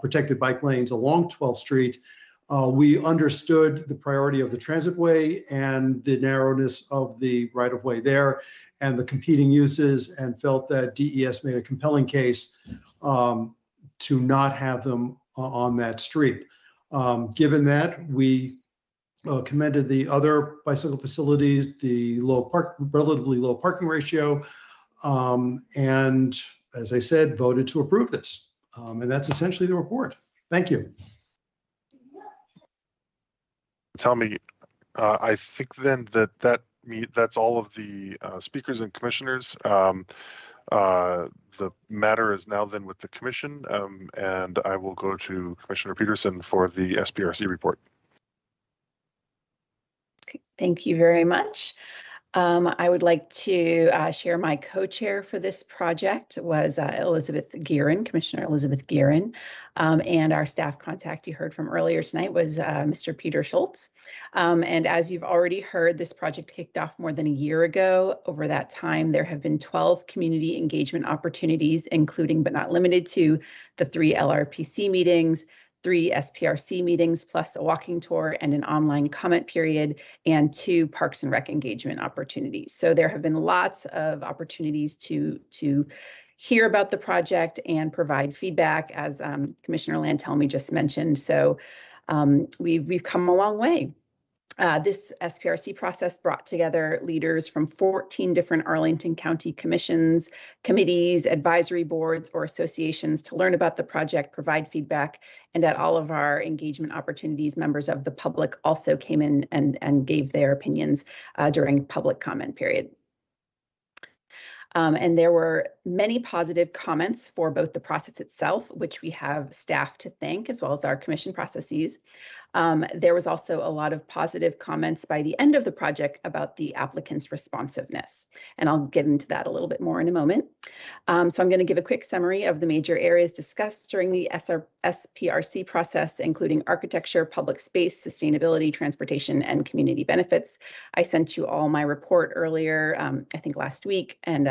protected bike lanes along 12th Street. We understood the priority of the transitway and the narrowness of the right-of-way there and the competing uses, and felt that DES made a compelling case to not have them on that street. Given that, we commended the other bicycle facilities, the relatively low parking ratio, and as I said, voted to approve this. And that's essentially the report. Thank you. Tell me, I think then that's all of the speakers and commissioners. The matter is now then with the commission, and I will go to Commissioner Peterson for the SPRC report. Thank you very much. I would like to share my co-chair for this project was Elizabeth Guerin, Commissioner Elizabeth Guerin, and our staff contact you heard from earlier tonight was Mr. Peter Schultz. And as you've already heard, this project kicked off more than a year ago. Over that time, there have been 12 community engagement opportunities, including but not limited to the 3 LRPC meetings, 3 SPRC meetings, plus a walking tour and an online comment period, and 2 Parks and Rec engagement opportunities. So there have been lots of opportunities to hear about the project and provide feedback, as Commissioner Lantelmi just mentioned. So we've come a long way. This SPRC process brought together leaders from 14 different Arlington County commissions, committees, advisory boards, or associations to learn about the project, provide feedback, and at all of our engagement opportunities, members of the public also came in and gave their opinions during public comment period. And there were many positive comments for both the process itself, which we have staff to thank, as well as our commission processes. There was also a lot of positive comments by the end of the project about the applicant's responsiveness, and I'll get into that a little bit more in a moment. So I'm going to give a quick summary of the major areas discussed during the SPRC process, including architecture, public space, sustainability, transportation, and community benefits. I sent you all my report earlier, I think last week, and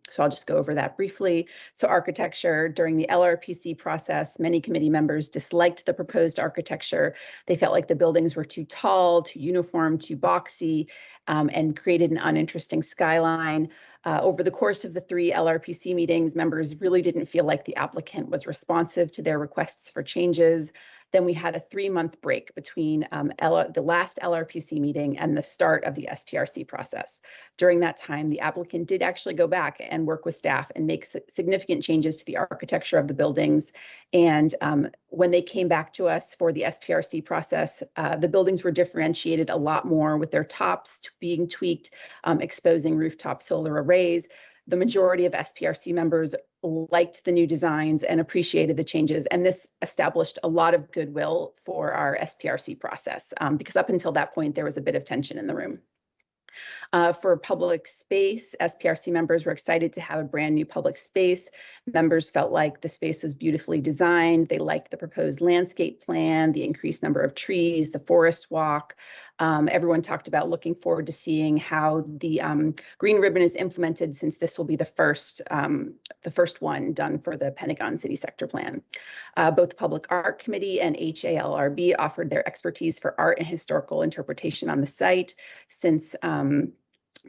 so I'll just go over that briefly. So architecture, during the LRPC process, many committee members disliked the proposed architecture. They felt like the buildings were too tall, too uniform, too boxy, and created an uninteresting skyline. Over the course of the 3 LRPC meetings, members really didn't feel like the applicant was responsive to their requests for changes. Then we had a 3-month break between the last LRPC meeting and the start of the SPRC process. During that time, the applicant did actually go back and work with staff and make significant changes to the architecture of the buildings. And when they came back to us for the SPRC process, the buildings were differentiated a lot more, with their tops being tweaked, exposing rooftop solar arrays. The majority of SPRC members liked the new designs and appreciated the changes, and this established a lot of goodwill for our SPRC process, because up until that point, there was a bit of tension in the room. For public space, SPRC members were excited to have a brand new public space. Members felt like the space was beautifully designed. They liked the proposed landscape plan, the increased number of trees, the forest walk. Everyone talked about looking forward to seeing how the green ribbon is implemented, since this will be the first one done for the Pentagon City Sector Plan. Both the Public Art Committee and HALRB offered their expertise for art and historical interpretation on the site. Since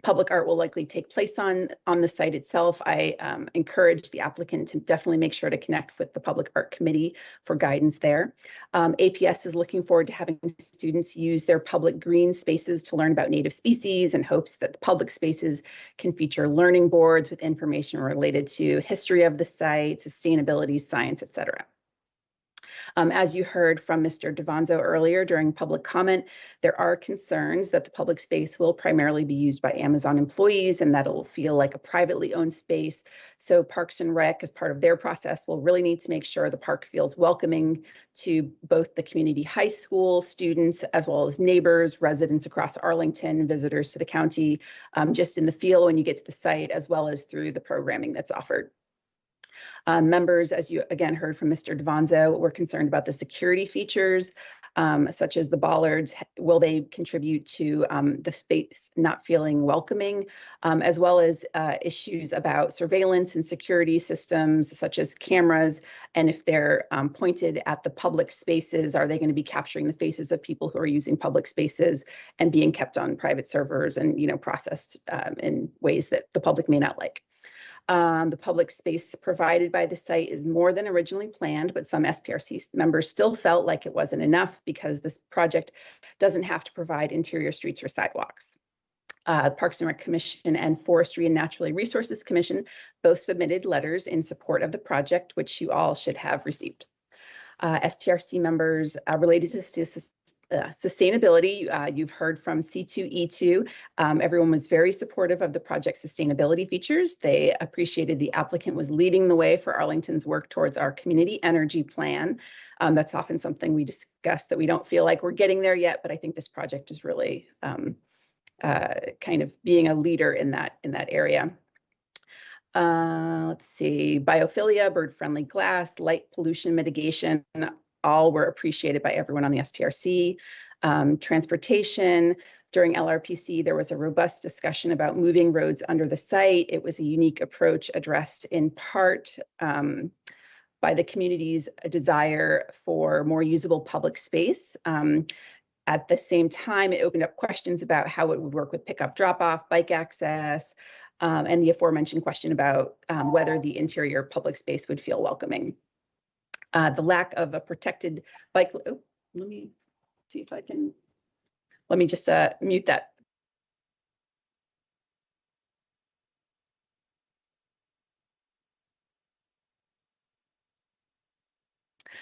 public art will likely take place on the site itself, I encourage the applicant to definitely make sure to connect with the Public Art Committee for guidance there. APS is looking forward to having students use their public green spaces to learn about native species, and hopes that the public spaces can feature learning boards with information related to history of the site, sustainability, science, etc. As you heard from Mr. Devanzo earlier during public comment, there are concerns that the public space will primarily be used by Amazon employees, and that it will feel like a privately owned space. So Parks and Rec, as part of their process, will really need to make sure the park feels welcoming to both the community high school students, as well as neighbors, residents across Arlington, visitors to the county, just in the feel when you get to the site, as well as through the programming that's offered. Members, as you again heard from Mr. Devanzo, were concerned about the security features, such as the bollards. Will they contribute to the space not feeling welcoming, as well as issues about surveillance and security systems, such as cameras, and if they're pointed at the public spaces, are they going to be capturing the faces of people who are using public spaces and being kept on private servers and processed in ways that the public may not like. The public space provided by the site is more than originally planned, but some SPRC members still felt like it wasn't enough because this project doesn't have to provide interior streets or sidewalks. Parks and Rec Commission and Forestry and Natural Resources Commission both submitted letters in support of the project, which you all should have received. SPRC members related to sustainability, you've heard from C2E2. Everyone was very supportive of the project's sustainability features. They appreciated the applicant was leading the way for Arlington's work towards our community energy plan. That's often something we discuss that we don't feel like we're getting there yet, but I think this project is really kind of being a leader in that area. Let's see, biophilia, bird-friendly glass, light pollution mitigation, all were appreciated by everyone on the SPRC. Transportation, during LRPC, there was a robust discussion about moving roads under the site. It was a unique approach addressed in part by the community's desire for more usable public space. At the same time, it opened up questions about how it would work with pickup drop-off, bike access, and the aforementioned question about whether the interior public space would feel welcoming. The lack of a protected bike, oh, let me see if I can, let me just mute that.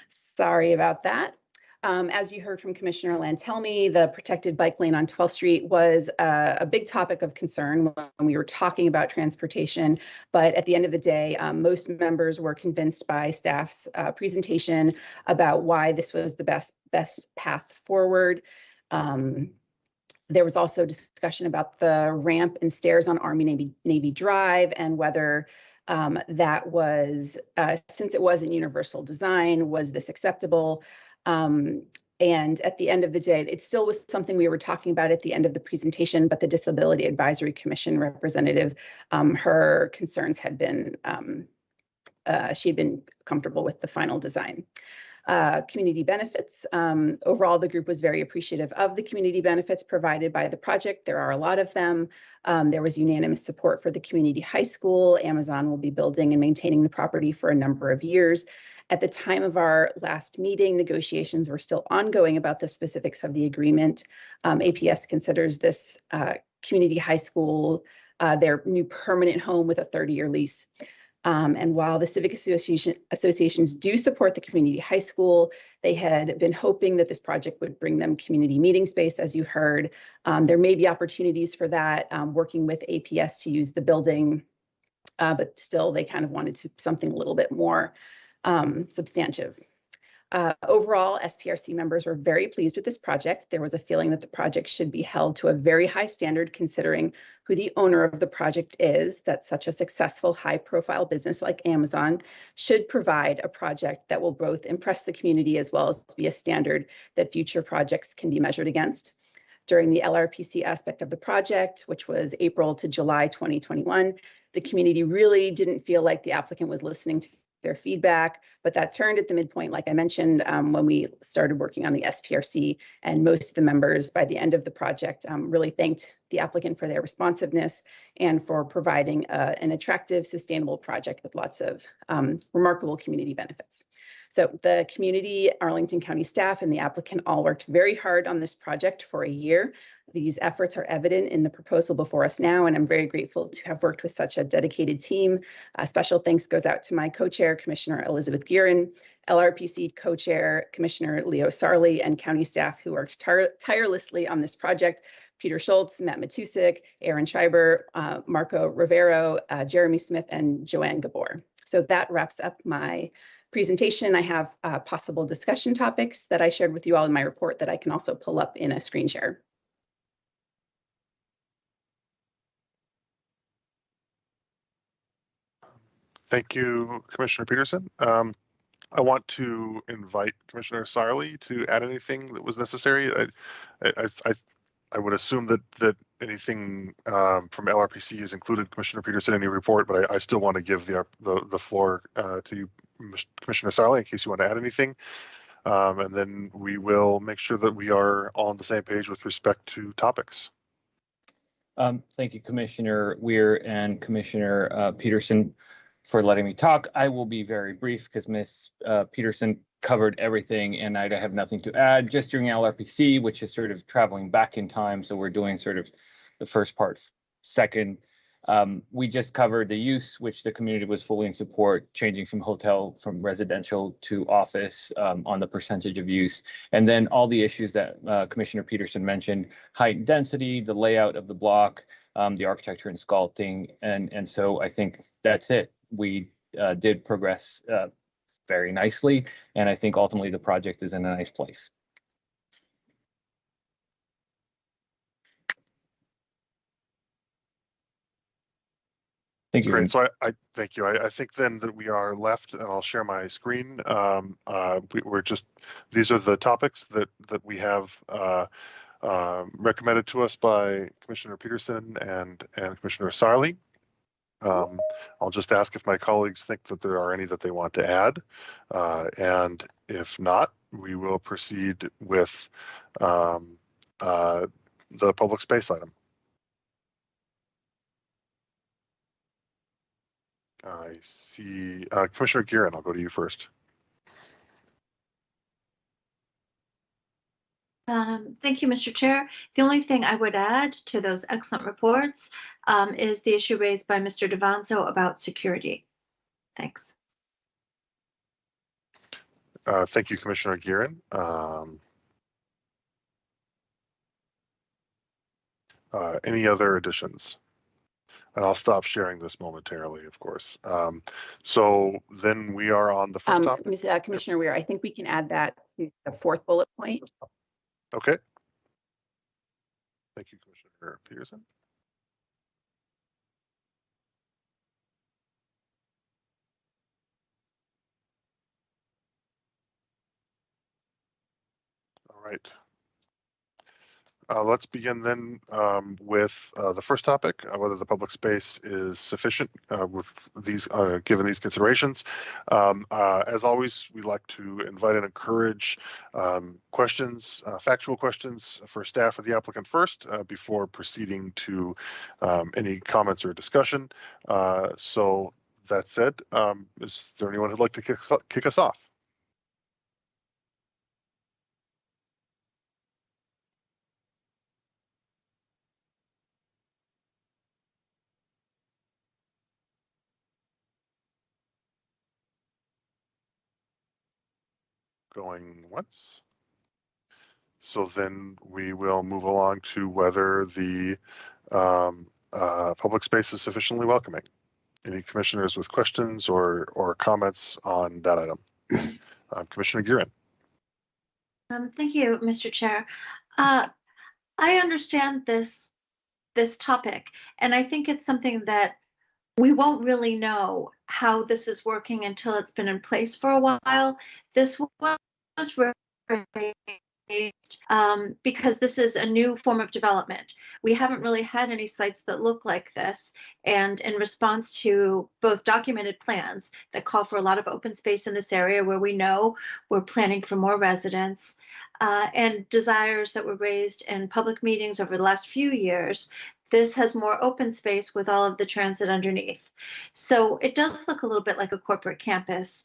Sorry about that. As you heard from Commissioner Lantelmi, the protected bike lane on 12th Street was a big topic of concern when we were talking about transportation. But at the end of the day, most members were convinced by staff's presentation about why this was the best path forward. There was also discussion about the ramp and stairs on Army Navy Drive and whether that was, since it wasn't universal design, was this acceptable? And at the end of the day, it still was something we were talking about at the end of the presentation, but the Disability Advisory Commission representative, her concerns had been, she had been comfortable with the final design. Community benefits. Overall, the group was very appreciative of the community benefits provided by the project. There are a lot of them. There was unanimous support for the community high school. Amazon will be building and maintaining the property for a number of years. At the time of our last meeting, negotiations were still ongoing about the specifics of the agreement. APS considers this community high school their new permanent home with a 30-year lease. And while the civic associations do support the community high school, they had been hoping that this project would bring them community meeting space, as you heard. There may be opportunities for that, working with APS to use the building, but still they kind of wanted something a little bit more substantive. Overall, SPRC members were very pleased with this project. There was a feeling that the project should be held to a very high standard considering who the owner of the project is, that such a successful high-profile business like Amazon should provide a project that will both impress the community as well as be a standard that future projects can be measured against. During the LRPC aspect of the project, which was April to July 2021, the community really didn't feel like the applicant was listening to their feedback, but that turned at the midpoint, like I mentioned, when we started working on the SPRC, and most of the members by the end of the project really thanked the applicant for their responsiveness and for providing an attractive, sustainable project with lots of remarkable community benefits. So the community, Arlington County staff, and the applicant all worked very hard on this project for a year. These efforts are evident in the proposal before us now, and I'm very grateful to have worked with such a dedicated team. Special thanks goes out to my co-chair, Commissioner Elizabeth Guerin, LRPC co-chair, Commissioner Leo Sarli, and county staff who worked tirelessly on this project. Peter Schultz, Matt Matusik, Aaron Schreiber, Marco Rivero, Jeremy Smith, and Joanne Gabor. So that wraps up my presentation. I have possible discussion topics that I shared with you all in my report that I can also pull up in a screen share. Thank you, Commissioner Peterson. I want to invite Commissioner Sarli to add anything that was necessary. I would assume that anything from LRPC is included, Commissioner Peterson, in your report, but I still want to give the floor to you, Commissioner Sarli, in case you want to add anything. And then we will make sure that we are all on the same page with respect to topics. Thank you, Commissioner Weir and Commissioner Peterson, for letting me talk. I will be very brief because Ms. Peterson covered everything and I have nothing to add. Just during LRPC, which is sort of traveling back in time, so we're doing sort of the first part second. We just covered the use, which the community was fully in support, changing from residential to office on the percentage of use. And then all the issues that Commissioner Peterson mentioned, height and density, the layout of the block, the architecture and sculpting. And so I think that's it. We did progress very nicely, and I think ultimately the project is in a nice place. Thank you. Great. So I thank you. I think then that we are left, and I'll share my screen. We're just, these are the topics that we have recommended to us by Commissioner Peterson and Commissioner Sarli. I'll just ask if my colleagues think that there are any that they want to add, and if not, we will proceed with the public space item. I see Commissioner Gearin, I'll go to you first. Thank you, Mr. Chair. The only thing I would add to those excellent reports is the issue raised by Mr. Devanzo about security. Thanks. Thank you, Commissioner Gearin. Any other additions? And I'll stop sharing this momentarily, of course. So then we are on the first topic. Commissioner Weir, I think we can add that to the fourth bullet point. Okay. Thank you, Commissioner Peterson. All right. Let's begin then with the first topic, whether the public space is sufficient with these, given these considerations. As always, we like to invite and encourage questions, factual questions for staff or the applicant first before proceeding to any comments or discussion. So that said, is there anyone who'd like to kick us off? Going once. So then we will move along to whether the public space is sufficiently welcoming. Any commissioners with questions or comments on that item? Commissioner Gearin. Thank you, Mr. Chair. I understand this topic, and I think it's something that we won't really know how this is working until it's been in place for a while. This was raised because this is a new form of development. We haven't really had any sites that look like this, and in response to both documented plans that call for a lot of open space in this area where we know we're planning for more residents, and desires that were raised in public meetings over the last few years, this has more open space with all of the transit underneath. So it does look a little bit like a corporate campus.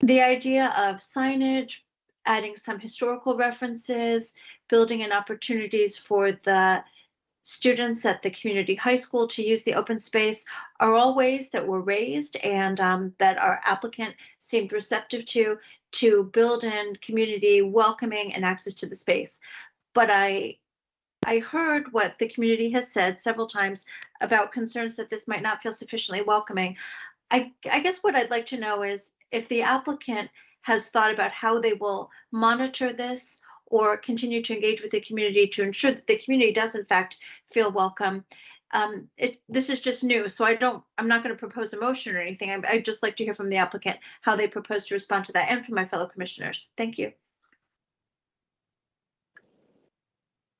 The idea of signage, adding some historical references, building in opportunities for the students at the community high school to use the open space are all ways that were raised and that our applicant seemed receptive to build in community welcoming and access to the space. But I heard what the community has said several times about concerns that this might not feel sufficiently welcoming. I guess what I'd like to know is if the applicant has thought about how they will monitor this or continue to engage with the community to ensure that the community does in fact feel welcome. This is just new, so I'm not going to propose a motion or anything. I'd just like to hear from the applicant how they propose to respond to that and from my fellow commissioners. Thank you.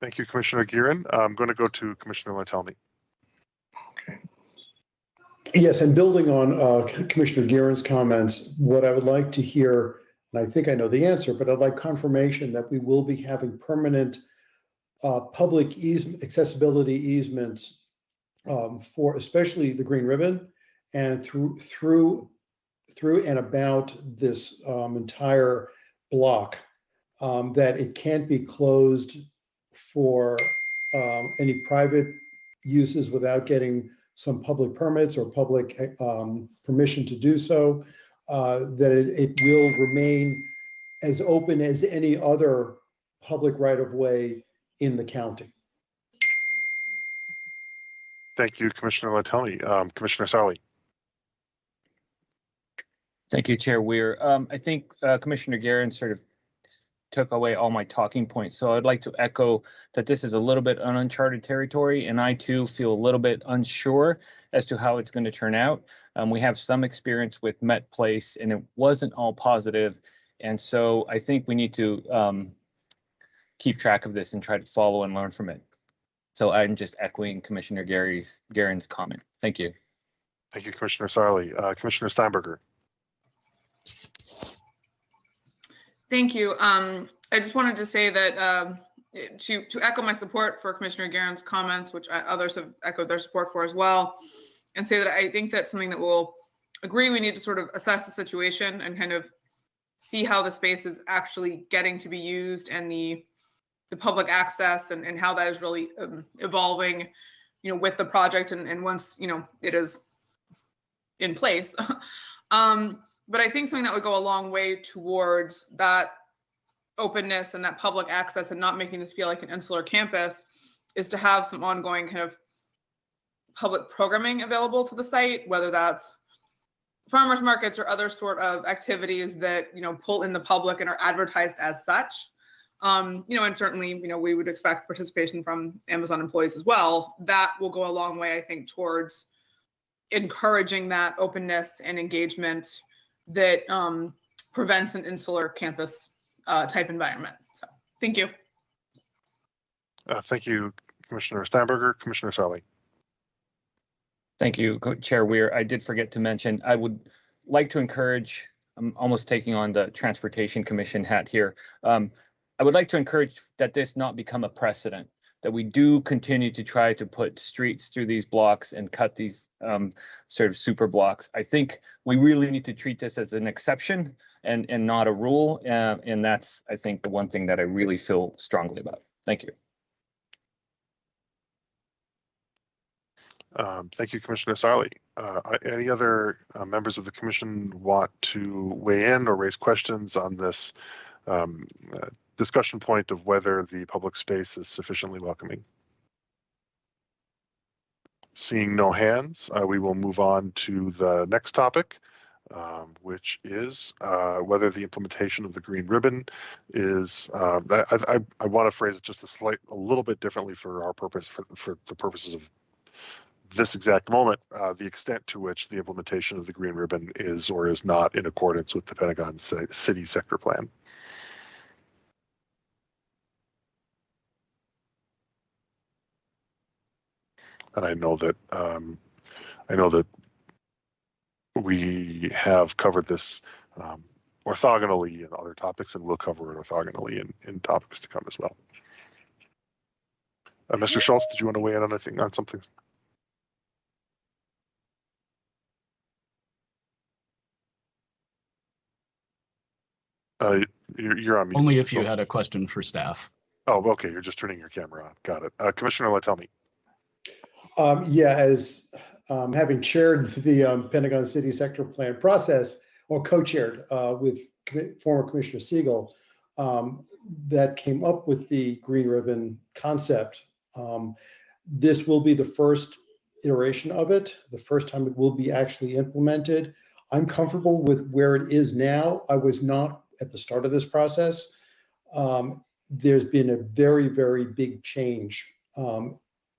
Thank you, Commissioner Gearin. I'm going to go to Commissioner Lantelmi. Okay. Yes, and building on Commissioner Gearin's comments, what I would like to hear, and I think I know the answer, but I'd like confirmation that we will be having permanent public accessibility easements for especially the Green Ribbon and through and about this entire block, that it can't be closed for any private uses without getting some public permits or public permission to do so, that it will remain as open as any other public right-of-way in the county. Thank you, Commissioner Lantelmi. Commissioner Sarli. Thank you, Chair Weir. I think Commissioner Gearin sort of took away all my talking points. So I'd like to echo that this is a little bit uncharted territory, and I too feel a little bit unsure as to how it's going to turn out. We have some experience with Met Place, and it wasn't all positive. And so I think we need to keep track of this and try to follow and learn from it. So I'm just echoing Commissioner Garen's comment. Thank you. Thank you, Commissioner Sarli. Commissioner Steinberger. Thank you. I just wanted to say that to echo my support for Commissioner Garen's comments, which others have echoed their support for as well, and say that I think that's something that we'll agree we need to sort of assess the situation and kind of see how the space is actually getting to be used and the public access and how that is really evolving, with the project and once, it is in place. But I think something that would go a long way towards that openness and that public access and not making this feel like an insular campus is to have some ongoing kind of public programming available to the site, whether that's farmers markets or other sort of activities that, pull in the public and are advertised as such. And certainly, we would expect participation from Amazon employees as well. That will go a long way, I think, towards encouraging that openness and engagement that prevents an insular campus type environment. So thank you. Thank you, Commissioner Steinberger. Commissioner Sarli. Thank you, Chair Weir. I did forget to mention, I would like to encourage, I'm almost taking on the Transportation Commission hat here. I would like to encourage that this not become a precedent, that we do continue to try to put streets through these blocks and cut these sort of super blocks. I think we really need to treat this as an exception and not a rule. And that's, I think, the one thing that I really feel strongly about. Thank you. Thank you, Commissioner Sarli. Any other members of the commission want to weigh in or raise questions on this discussion point of whether the public space is sufficiently welcoming? Seeing no hands, we will move on to the next topic, which is whether the implementation of the green ribbon is, I want to phrase it just a little bit differently for our purpose, for the purposes of this exact moment, the extent to which the implementation of the green ribbon is or is not in accordance with the Pentagon city sector plan. And I know that we have covered this orthogonally in other topics, and we'll cover it orthogonally in topics to come as well. Mr. Schultz, did you want to weigh in on something? You're on mute. Only if you had a question for staff. Oh, okay. You're just turning your camera on. Got it. Commissioner Latell-Me. Yeah, as having chaired the Pentagon City Sector Plan process, or co-chaired with former Commissioner Siegel, that came up with the green ribbon concept. This will be the first iteration of it, the first time it will be actually implemented. I'm comfortable with where it is now. I was not at the start of this process. There's been a very, very big change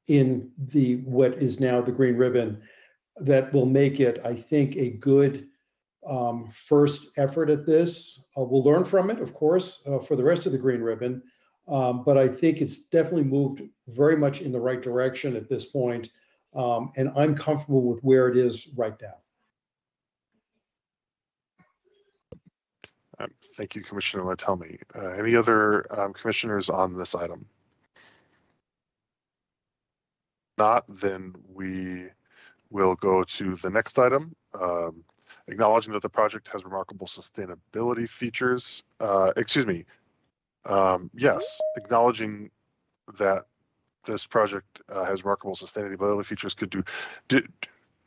in what is now the green ribbon that will make it, I think, a good first effort at this. We'll learn from it, of course, for the rest of the green ribbon, but I think it's definitely moved very much in the right direction at this point, and I'm comfortable with where it is right now. Thank you, Commissioner Latell-Me. Any other commissioners on this item? Not, then we will go to the next item. Acknowledging that the project has remarkable sustainability features. Yes, acknowledging that this project has remarkable sustainability features.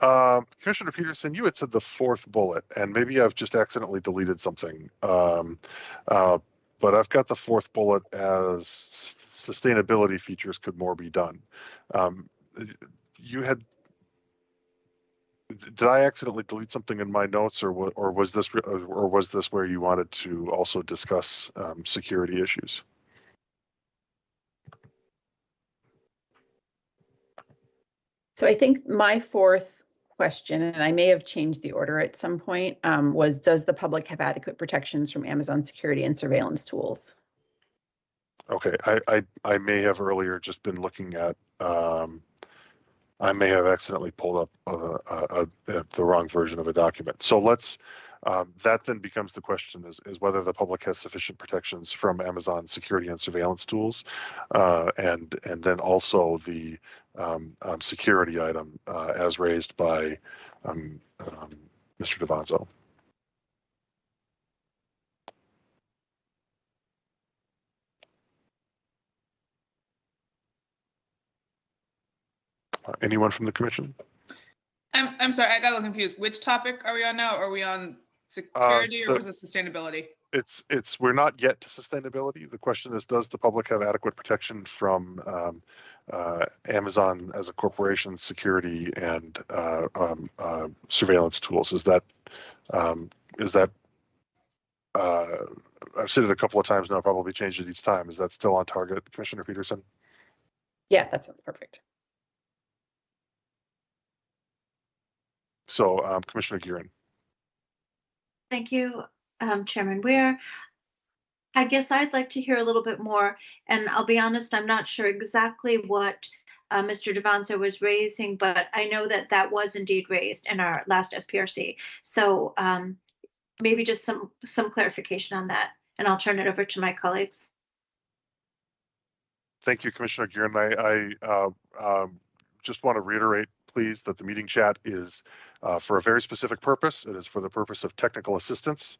Commissioner Peterson, you had said the fourth bullet, and maybe I've just accidentally deleted something. But I've got the fourth bullet as sustainability features could more be done. You had did I accidentally delete something in my notes, or was this where you wanted to also discuss security issues? So I think my fourth question, and I may have changed the order at some point, was does the public have adequate protections from Amazon security and surveillance tools? Okay, I may have earlier just been looking at, I may have accidentally pulled up the wrong version of a document. So let's, that then becomes the question is whether the public has sufficient protections from Amazon security and surveillance tools, and then also the security item as raised by Mr. Devanzo. Anyone from the commission? I'm sorry, I got a little confused. Which topic are we on now? Are we on security or was it sustainability? We're not yet to sustainability. The question is, does the public have adequate protection from Amazon as a corporation security and surveillance tools? Is that I've said it a couple of times now, probably changed it each time. Is that still on target, Commissioner Peterson? Yeah, that sounds perfect. So, Commissioner Gearin. Thank you, Chairman Weir. I guess I'd like to hear a little bit more, and I'll be honest, I'm not sure exactly what Mr. Devanzo was raising, but I know that that was indeed raised in our last SPRC. So maybe just some clarification on that, and I'll turn it over to my colleagues. Thank you, Commissioner Gearin. I just want to reiterate, please, that the meeting chat is for a very specific purpose. It is for the purpose of technical assistance.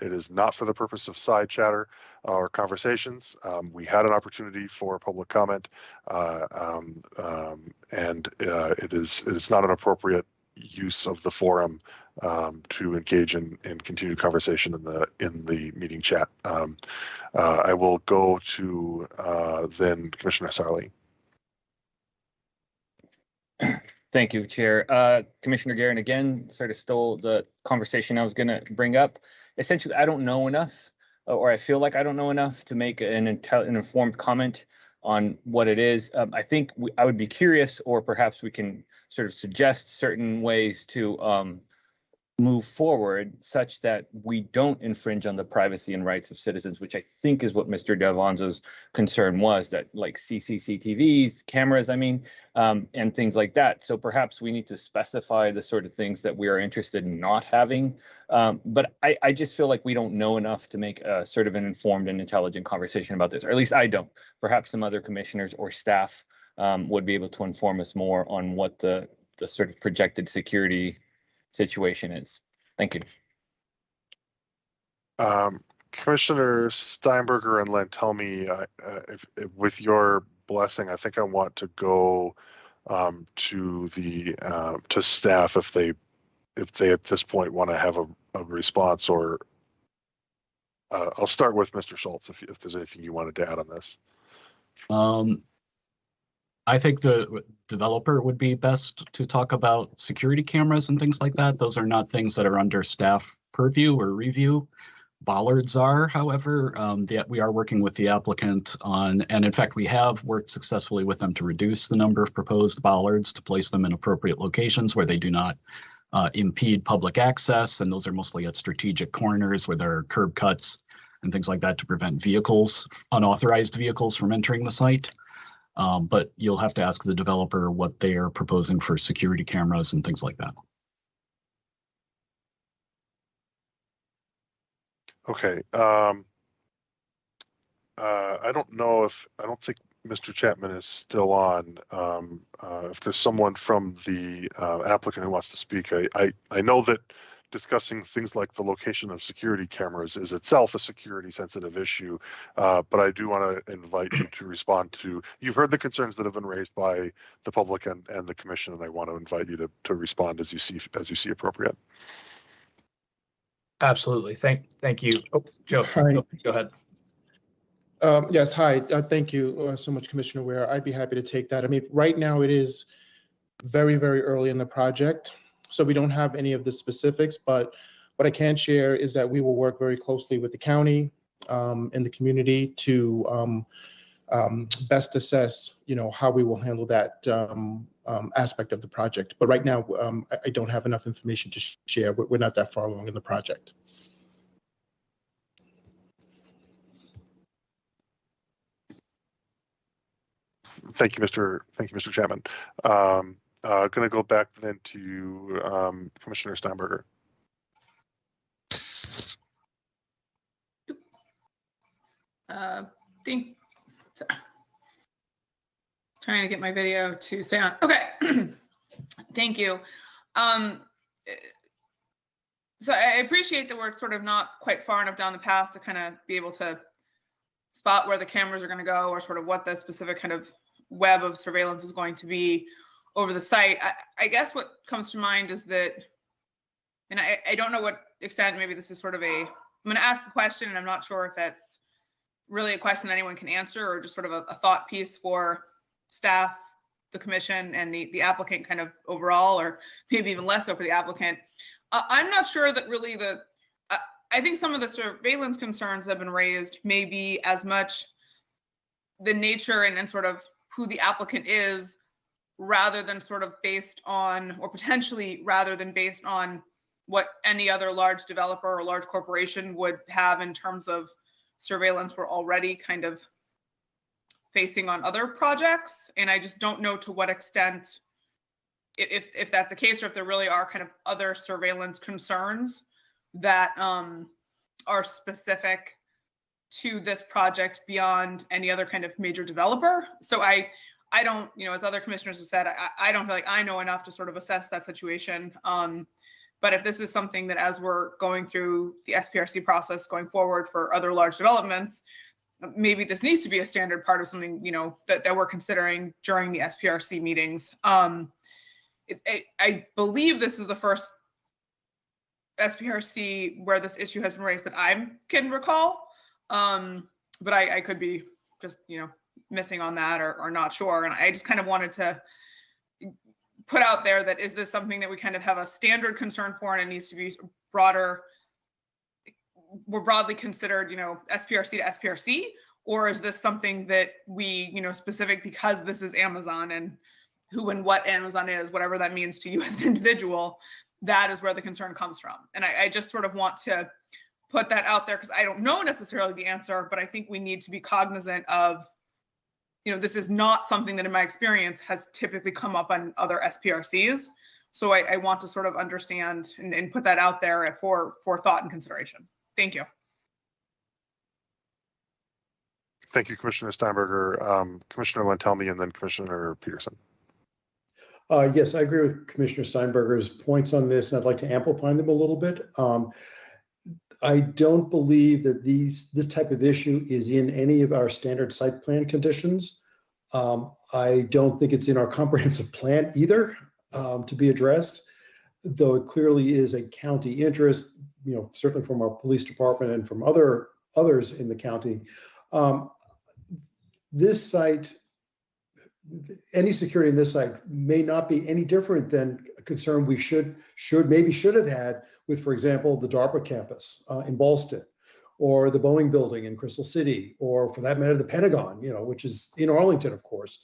It is not for the purpose of side chatter or conversations. We had an opportunity for public comment, and it is not an appropriate use of the forum to engage in continued conversation in the meeting chat. I will go to then Commissioner Sarli. Thank you, Chair. Commissioner Gearin again sort of stole the conversation I was going to bring up. Essentially, I don't know enough, or I feel like I don't know enough to make an informed comment on what it is. I think I would be curious, or perhaps we can sort of suggest certain ways to move forward such that we don't infringe on the privacy and rights of citizens, which I think is what Mr. Devanzo's concern was, that like CCTVs, cameras, and things like that. So perhaps we need to specify the sort of things that we are interested in not having. But I just feel like we don't know enough to make a sort of an informed and intelligent conversation about this, or at least I don't. Perhaps some other commissioners or staff would be able to inform us more on what the sort of projected security situation is. Thank you. Commissioner Steinberger and Len, tell me, if with your blessing, I think I want to go to staff if they at this point want to have a response, or I'll start with Mr. Schultz if there's anything you wanted to add on this. I think the developer would be best to talk about security cameras and things like that. Those are not things that are under staff purview or review. Bollards are, however, we are working with the applicant on, and in fact, we have worked successfully with them to reduce the number of proposed bollards to place them in appropriate locations where they do not impede public access. And those are mostly at strategic corners where there are curb cuts and things like that to prevent unauthorized vehicles from entering the site. But you'll have to ask the developer what they are proposing for security cameras and things like that. Okay. I don't think Mr. Chapman is still on. If there's someone from the applicant who wants to speak, I know that discussing things like the location of security cameras is itself a security sensitive issue, but I do want to invite you to respond to, you've heard the concerns that have been raised by the public and the commission, and I want to invite you to respond as you see appropriate. Absolutely. Thank you. Oh, Joe, go ahead. Yes, hi. Thank you so much, Commissioner Ware. I'd be happy to take that. I mean, right now it is very, very early in the project. So we don't have any of the specifics, but what I can share is that we will work very closely with the county and the community to best assess, how we will handle that aspect of the project. But right now, I don't have enough information to share. We're not that far along in the project. Thank you, Mr. Chapman. Going to go back then to Commissioner Steinberger. Trying to get my video to stay on. Okay. Thank you. So I appreciate that we're sort of not quite far enough down the path to kind of be able to spot where the cameras are going to go, or sort of what the specific kind of web of surveillance is going to be over the site. I guess what comes to mind is that, and I don't know what extent, maybe this is sort of I'm going to ask a question and I'm not sure if it's really a question anyone can answer, or just sort of a thought piece for staff, the commission, and the applicant kind of overall, or maybe even less so for the applicant. I'm not sure that really I think some of the surveillance concerns that have been raised may be as much the nature and sort of who the applicant is, rather than sort of based on, or potentially rather than based on what any other large developer or large corporation would have in terms of surveillance we're already kind of facing on other projects. And I just don't know to what extent, if that's the case, or if there really are kind of other surveillance concerns that are specific to this project beyond any other kind of major developer. So I don't, as other commissioners have said, I don't feel like I know enough to sort of assess that situation. But if this is something that, as we're going through the SPRC process going forward for other large developments, maybe this needs to be a standard part of something, that we're considering during the SPRC meetings. I believe this is the first SPRC where this issue has been raised that I can recall. But I could be just, missing on that or not sure. And I just kind of wanted to put out there that, is this something that we kind of have a standard concern for, and it needs to be more broadly considered, SPRC to SPRC, or is this something that we, specific because this is Amazon and who and what Amazon is, whatever that means to you as an individual, that is where the concern comes from. And I just sort of want to put that out there because I don't know necessarily the answer, but I think we need to be cognizant of, this is not something that in my experience has typically come up on other SPRCs. So I want to sort of understand and put that out there for thought and consideration. Thank you. Thank you, Commissioner Steinberger. Commissioner Lantelmi, and then Commissioner Peterson. Yes, I agree with Commissioner Steinberger's points on this, and I'd like to amplify them a little bit. I don't believe that this type of issue is in any of our standard site plan conditions. I don't think it's in our comprehensive plan either, to be addressed, though it clearly is a county interest, certainly from our police department and from others in the county. This site, any security in this site may not be any different than a concern we should have had with, for example, the DARPA campus in Ballston, or the Boeing building in Crystal City, or for that matter, the Pentagon, which is in Arlington, of course.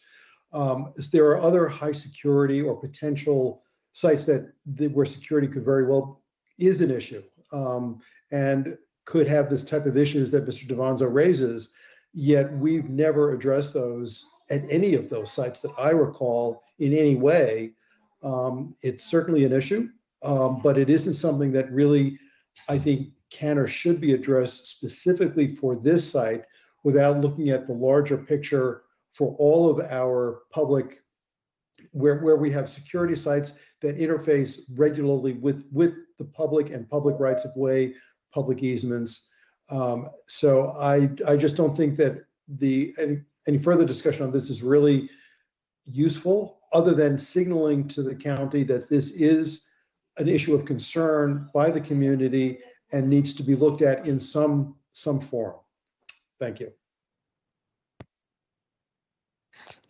There are other high security or potential sites where security could very well is an issue, and could have this type of issues that Mr. Devanzo raises, yet we've never addressed those at any of those sites that I recall in any way. It's certainly an issue, but it isn't something that really, I think, can or should be addressed specifically for this site without looking at the larger picture for all of our public, where we have security sites that interface regularly with the public and public rights of way, public easements. So I just don't think that any further discussion on this is really useful, other than signaling to the county that this is an issue of concern by the community and needs to be looked at in some form. Thank you.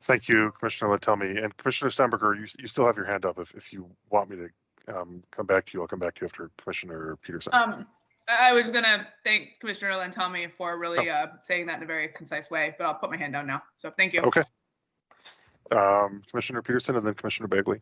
Thank you, Commissioner Lantelmi. And Commissioner Steinberger, you still have your hand up if you want me to come back to you. I'll come back to you after Commissioner Peterson. I was gonna thank Commissioner Lantelmi for really saying that in a very concise way, but I'll put my hand down now. So thank you. Okay. Commissioner Peterson and then Commissioner Bagley.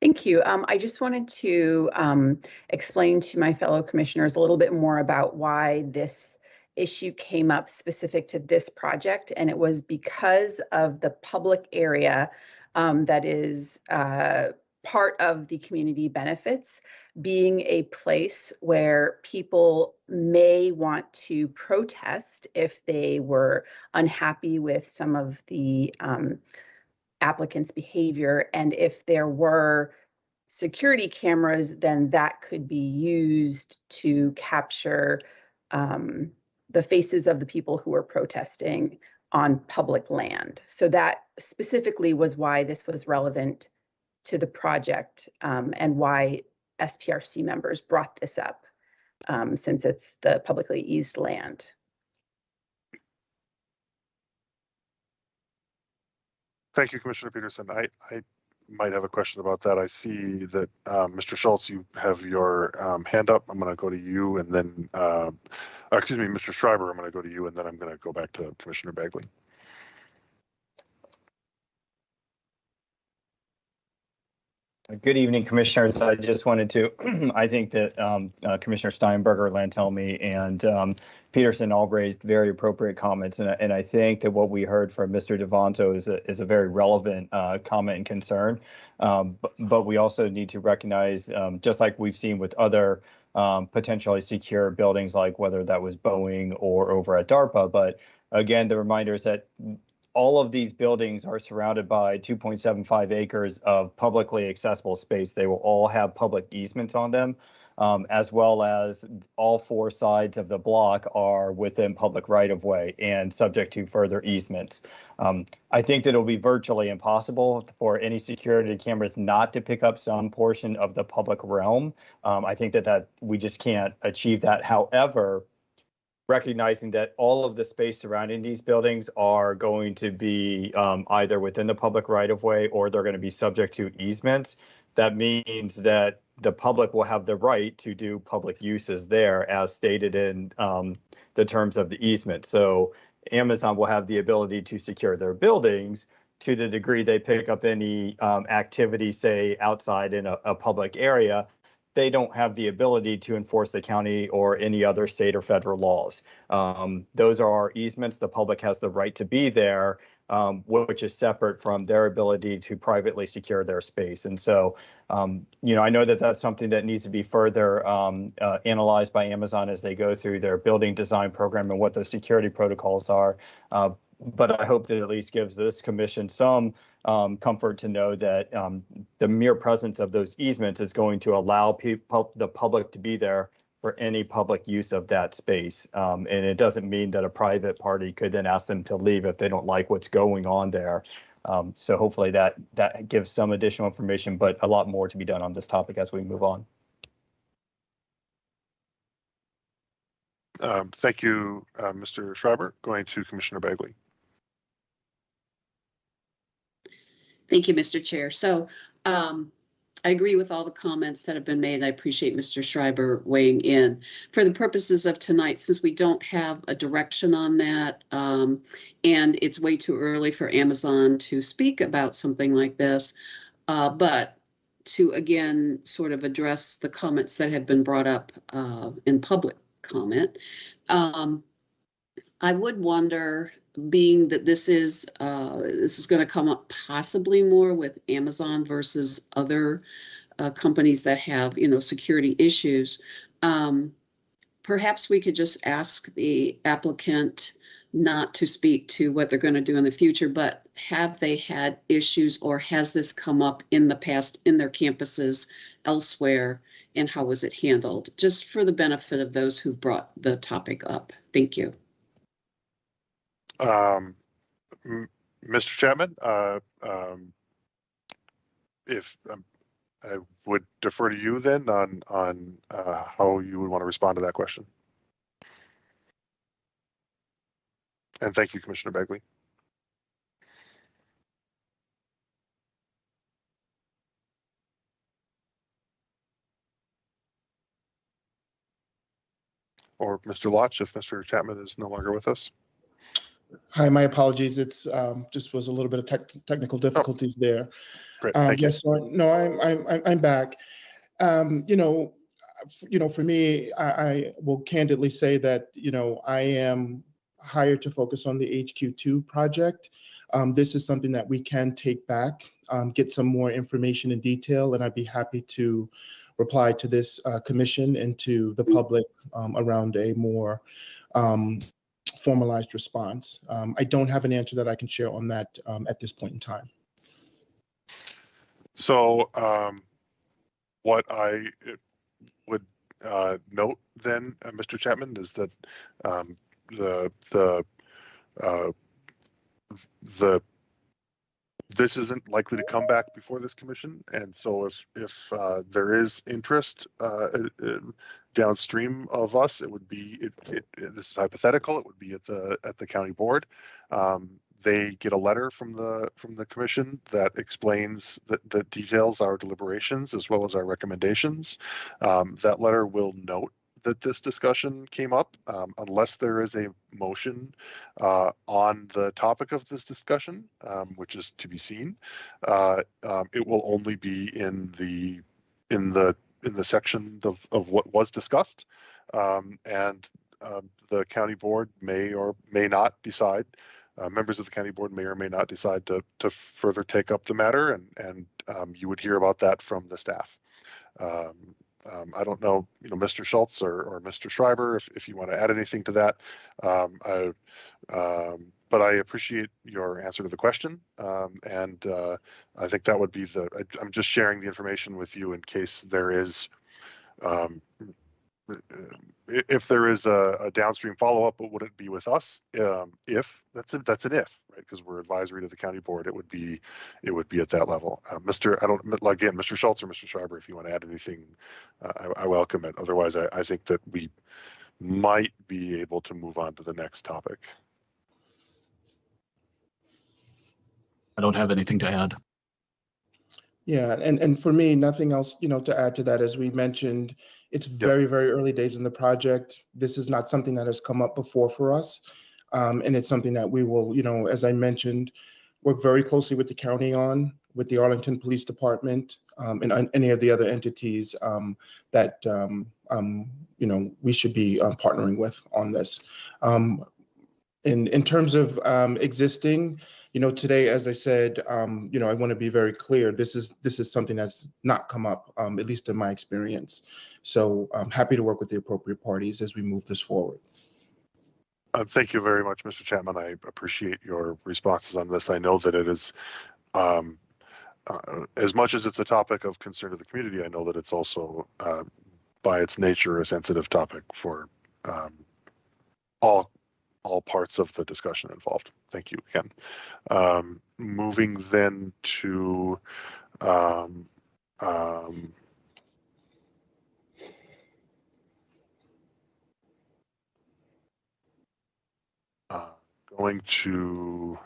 Thank you. I just wanted to explain to my fellow commissioners a little bit more about why this issue came up specific to this project. And it was because of the public area that is part of the community benefits being a place where people may want to protest if they were unhappy with some of the applicants' behavior. And if there were security cameras, then that could be used to capture the faces of the people who were protesting on public land. So that specifically was why this was relevant to the project and why SPRC members brought this up since it's the publicly eased land. Thank you, Commissioner Peterson. I might have a question about that. I see that Mr. Schultz, you have your hand up. I'm going to go to you and then, excuse me, Mr. Schreiber, I'm going to go to you and then I'm going to go back to Commissioner Bagley. Good evening, Commissioners. I just wanted to, I think that Commissioner Steinberger, Lantelmi, and Peterson all raised very appropriate comments. And I think that what we heard from Mr. Devanto is a very relevant comment and concern. But we also need to recognize, just like we've seen with other potentially secure buildings, like whether that was Boeing or over at DARPA. But again, the reminder is that all of these buildings are surrounded by 2.75 acres of publicly accessible space. They will all have public easements on them, as well as all four sides of the block are within public right-of-way and subject to further easements. I think that it'll be virtually impossible for any security cameras not to pick up some portion of the public realm. I think that we just can't achieve that. However, recognizing that all of the space surrounding these buildings are going to be either within the public right-of-way or they're going to be subject to easements. That means that the public will have the right to do public uses there as stated in the terms of the easement. So Amazon will have the ability to secure their buildings to the degree they pick up any activity, say, outside in a public area. They don't have the ability to enforce the county or any other state or federal laws. Those are our easements. The public has the right to be there, which is separate from their ability to privately secure their space. And so, I know that that's something that needs to be further analyzed by Amazon as they go through their building design program and what those security protocols are. But I hope that at least gives this commission some comfort to know that the mere presence of those easements is going to allow the public to be there for any public use of that space. And it doesn't mean that a private party could then ask them to leave if they don't like what's going on there. So hopefully that gives some additional information, but a lot more to be done on this topic as we move on. Thank you, Mr. Schreiber. Going to Commissioner Bagley. Thank you, Mr. Chair. So I agree with all the comments that have been made. I appreciate Mr. Schreiber weighing in. For the purposes of tonight, since we don't have a direction on that, and it's way too early for Amazon to speak about something like this, but to again sort of address the comments that have been brought up in public comment, I would wonder, being that this is going to come up possibly more with Amazon versus other companies that have, security issues. Perhaps we could just ask the applicant not to speak to what they're going to do in the future, but have they had issues or has this come up in the past in their campuses elsewhere, and how was it handled? Just for the benefit of those who've brought the topic up. Thank you. Mr. Chapman, if I would defer to you then on how you would want to respond to that question. And thank you, Commissioner Bagley. or Mr. Lotch if Mr. Chapman is no longer with us. Hi, my apologies. It's just was a little bit of technical difficulties there. Great, thank you. Yes, no, I'm back. For me, I will candidly say that I am hired to focus on the HQ2 project. This is something that we can take back, get some more information in detail, and I'd be happy to reply to this commission and to the public around a more formalized response. I don't have an answer that I can share on that at this point in time. So what I would note then, Mr. Chapman, is that this isn't likely to come back before this commission, and so if there is interest downstream of us, it would be this is hypothetical. It would be at the county board. They get a letter from the commission that explains that details our deliberations as well as our recommendations. That letter will note that this discussion came up, unless there is a motion on the topic of this discussion, which is to be seen. It will only be in the section of what was discussed, and the county board may or may not decide. Members of the county board may or may not decide to further take up the matter, and you would hear about that from the staff. I don't know, Mr. Schultz or Mr. Schreiber, if you want to add anything to that. But I appreciate your answer to the question, and I think that would be I'm just sharing the information with you in case there is. If there is a downstream follow-up, it wouldn't be with us. If that's an if, right? Because we're advisory to the county board, it would be at that level. Mr. Schultz or Mr. Schreiber, if you want to add anything, I welcome it. Otherwise, I think that we might be able to move on to the next topic. I don't have anything to add. Yeah, and for me, nothing else, to add to that. As we mentioned, it's very, very early days in the project. This is not something that has come up before for us. And it's something that we will, as I mentioned, work very closely with the county on, with the Arlington Police Department, and any of the other entities that, we should be partnering with on this. In terms of existing, today, as I said, I want to be very clear. This is something that's not come up, at least in my experience. So I'm happy to work with the appropriate parties as we move this forward. Thank you very much, Mr. Chapman. I appreciate your responses on this. I know that it is, as much as it's a topic of concern to the community, I know that it's also, by its nature, a sensitive topic for all parts of the discussion involved. Thank you again. Moving then to going to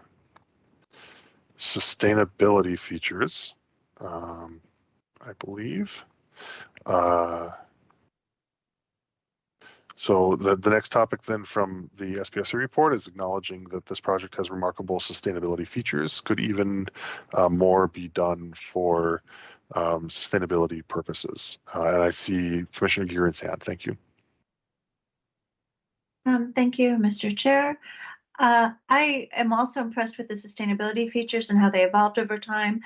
sustainability features, I believe. So the next topic then from the SPRC report is acknowledging that this project has remarkable sustainability features. Could even more be done for sustainability purposes? And I see Commissioner Gearan's hand. Thank you. Thank you, Mr. Chair. I am also impressed with the sustainability features and how they evolved over time.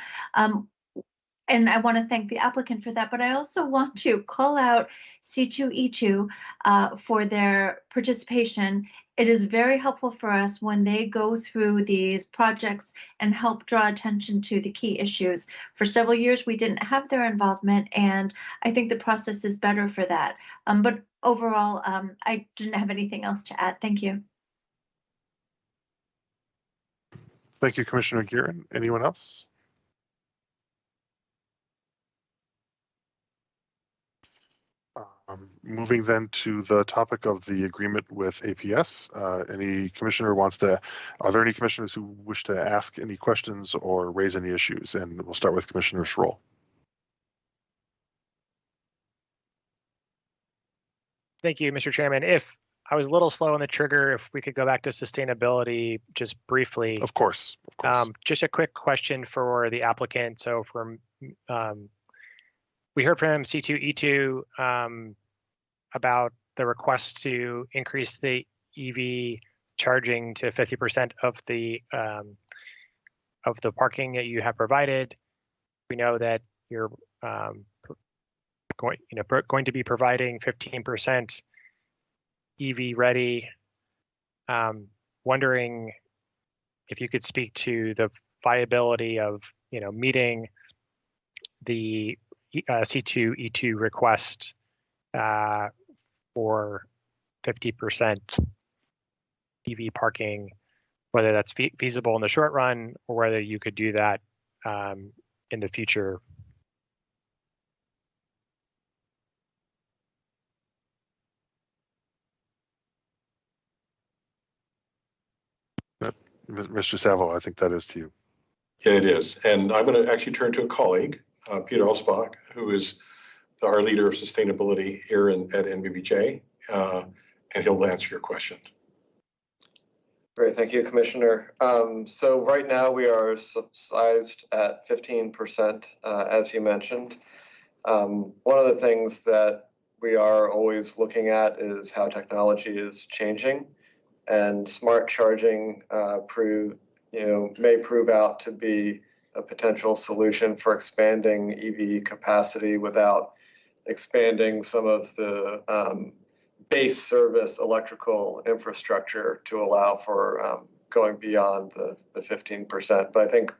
And I want to thank the applicant for that, but I also want to call out C2E2 for their participation. It is very helpful for us when they go through these projects and help draw attention to the key issues. For several years, we didn't have their involvement, and I think the process is better for that. But overall, I didn't have anything else to add. Thank you. Thank you, Commissioner Gearan. Anyone else? Moving then to the topic of the agreement with APS. Any commissioner are there any commissioners who wish to ask any questions or raise any issues? And we'll start with Commissioner Schroll. Thank you, Mr. Chairman. If I was a little slow on the trigger, if we could go back to sustainability just briefly. Of course. Just a quick question for the applicant. So from we heard from C2E2 about the request to increase the EV charging to 50% of the parking that you have provided. We know that you're going to be providing 15% EV ready. Wondering if you could speak to the viability of meeting the C2E2 request for 50% EV parking, whether that's feasible in the short run or whether you could do that in the future. Mr. Savo, I think that is to you. Yeah, it is. And I'm going to actually turn to a colleague, Peter Alsbach, who is our leader of sustainability here at NBBJ, and he'll answer your question. Great, thank you, Commissioner. So right now we are sized at 15%, as you mentioned. One of the things that we are always looking at is how technology is changing, and smart charging may prove out to be a potential solution for expanding EV capacity without expanding some of the base service electrical infrastructure to allow for going beyond the 15%. But I think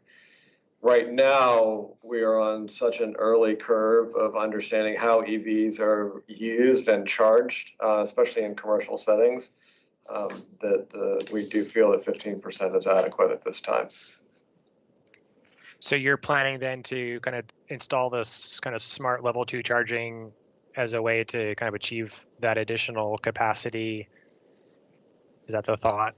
right now we are on such an early curve of understanding how EVs are used and charged, especially in commercial settings, that we do feel that 15% is adequate at this time. So you're planning then to kind of install this kind of smart level 2 charging as a way to kind of achieve that additional capacity? Is that the thought?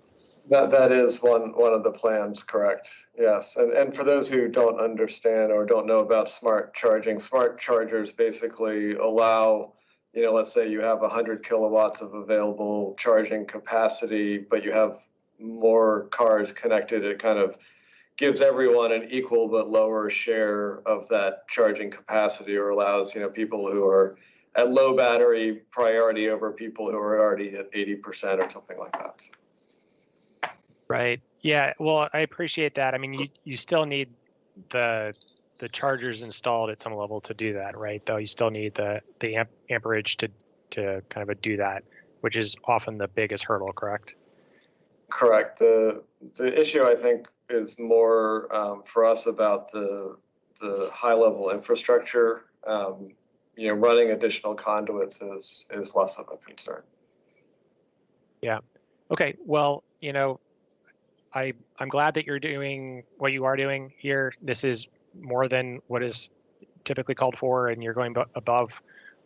That is one of the plans, correct? Yes. And for those who don't understand or don't know about smart charging, smart chargers basically allow, let's say you have 100 kilowatts of available charging capacity, but you have more cars connected. It kind of gives everyone an equal but lower share of that charging capacity, or allows, people who are at low battery priority over people who are already at 80% or something like that. Right. Yeah. Well, I appreciate that. I mean, you still need the chargers installed at some level to do that, right? Though you still need the amperage to kind of do that, which is often the biggest hurdle, correct? Correct. The issue, I think, is more for us about the high level infrastructure. Running additional conduits is less of a concern. Yeah. Okay. Well, I'm glad that you're doing what you are doing here. This is more than what is typically called for, and you're going above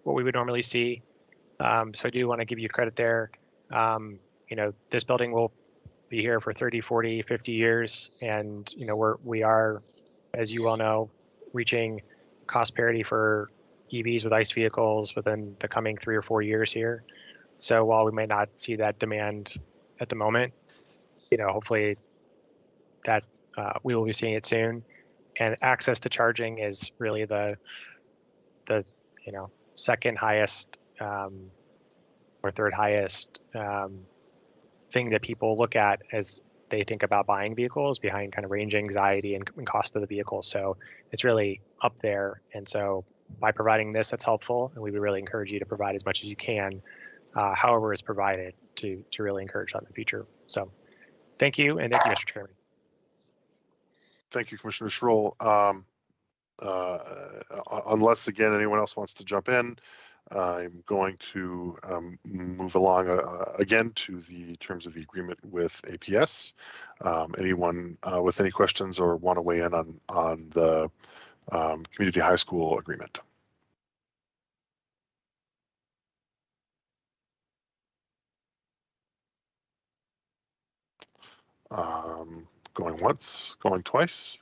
what we would normally see. So I do want to give you credit there. This building will be here for 30, 40, 50 years. And, we are, as you well know, reaching cost parity for EVs with ICE vehicles within the coming 3 or 4 years here. So while we may not see that demand at the moment, hopefully that we will be seeing it soon. And access to charging is really the second highest or third highest thing that people look at as they think about buying vehicles, behind kind of range anxiety and cost of the vehicle. So it's really up there. And so by providing this, that's helpful. And we would really encourage you to provide as much as you can, however is provided, to really encourage that in the future. So thank you. And thank you, Mr. Chairman. Thank you, Commissioner Schrull. Unless, again, anyone else wants to jump in, I'm going to move along again to the terms of the agreement with APS. Anyone with any questions or want to weigh in on the community high school agreement? Going once, going twice.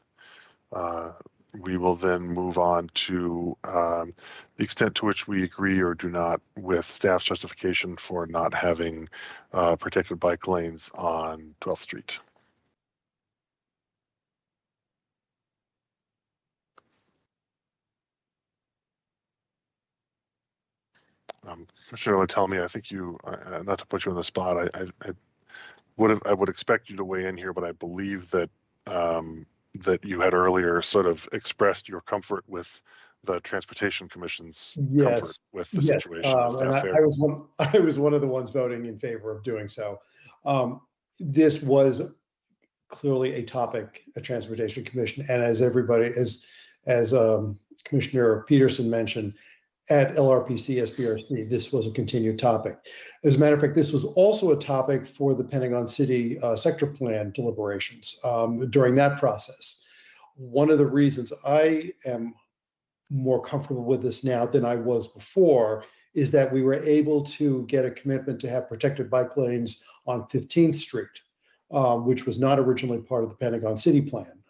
we will then move on to the extent to which we agree or do not with staff's justification for not having protected bike lanes on 12th Street. Commissioner Latelmi, I think you, not to put you on the spot, I would expect you to weigh in here, but I believe that that you had earlier sort of expressed your comfort with the Transportation Commission's comfort with the situation. Is that And fair? I was one of the ones voting in favor of doing so. This was clearly a topic at Transportation Commission, and as everybody, as Commissioner Peterson mentioned, at LRPC, SBRC, this was a continued topic. As a matter of fact, this was also a topic for the Pentagon City sector plan deliberations during that process. One of the reasons I am more comfortable with this now than I was before is that we were able to get a commitment to have protected bike lanes on 15th Street, which was not originally part of the Pentagon City plan.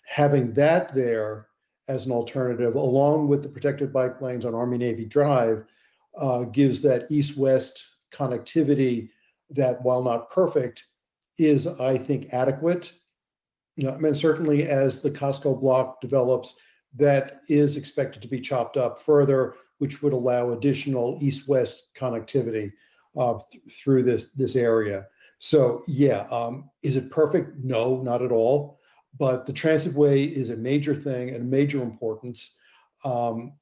Having that there as an alternative, along with the protected bike lanes on Army Navy Drive, gives that east-west connectivity that, while not perfect, is, I think, adequate. I mean, certainly as the Costco block develops, that is expected to be chopped up further, which would allow additional east-west connectivity through this area. So yeah, is it perfect? No, not at all. But the transitway is a major thing and major importance. Having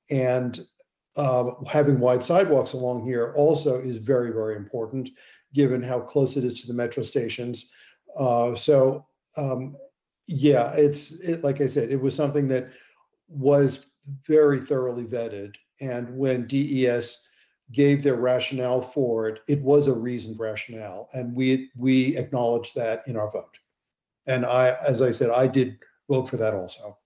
wide sidewalks along here also is very, very important, given how close it is to the metro stations. Yeah, like I said, it was something that was very thoroughly vetted. And when DES gave their rationale for it, it was a reasoned rationale. And we acknowledged that in our vote. And as I said, I did vote for that also.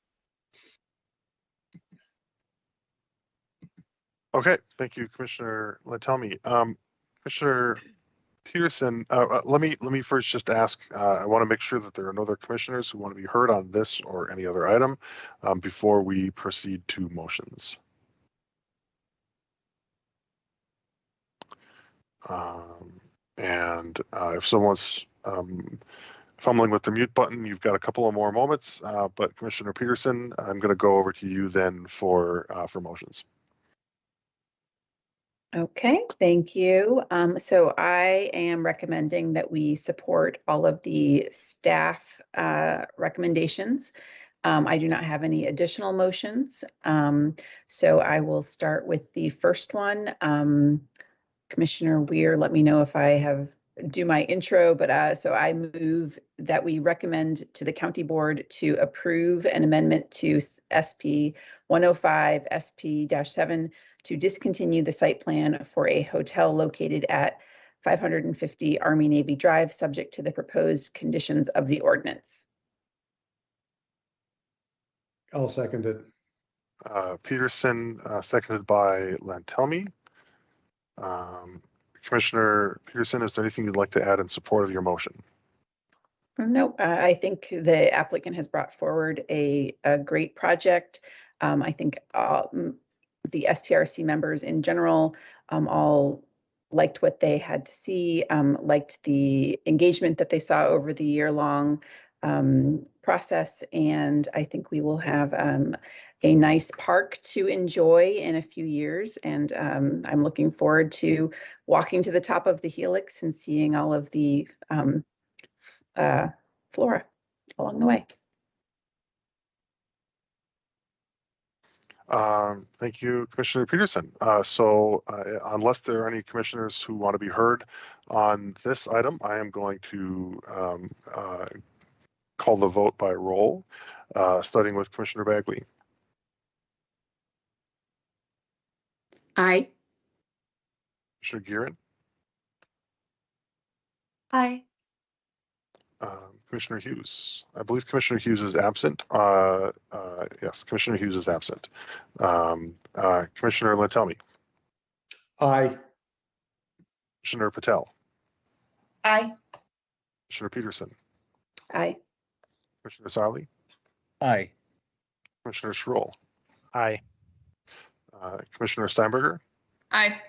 Okay, thank you, Commissioner Latelmi. Commissioner Peterson, let me first just ask, I want to make sure that there are no other commissioners who want to be heard on this or any other item before we proceed to motions. If someone's fumbling with the mute button, you've got a couple of more moments, but Commissioner Peterson, I'm going to go over to you then for motions. Okay, thank you. So I am recommending that we support all of the staff recommendations. I do not have any additional motions. So I will start with the first one. Commissioner Weir, let me know if I do my intro, but so I move that we recommend to the county board to approve an amendment to SP 105 SP-7 to discontinue the site plan for a hotel located at 550 Army Navy Drive, subject to the proposed conditions of the ordinance. I'll second it. Peterson, seconded by Latelmi. Commissioner Peterson, is there anything you'd like to add in support of your motion? No, I think the applicant has brought forward a great project. I think the SPRC members in general all liked what they had to see, liked the engagement that they saw over the year-long process, and I think we will have a nice park to enjoy in a few years. And I'm looking forward to walking to the top of the Helix and seeing all of the flora along the way. Thank you, Commissioner Peterson. Unless there are any commissioners who want to be heard on this item, I am going to call the vote by roll, starting with Commissioner Bagley. Aye. Commissioner Gearin. Aye. Commissioner Hughes. I believe Commissioner Hughes is absent. Yes, Commissioner Hughes is absent. Commissioner Latelmi. Aye. Commissioner Patel. Aye. Commissioner Peterson. Aye. Commissioner Sarli. Aye. Commissioner Schroll, Aye. Commissioner Steinberger. Aye.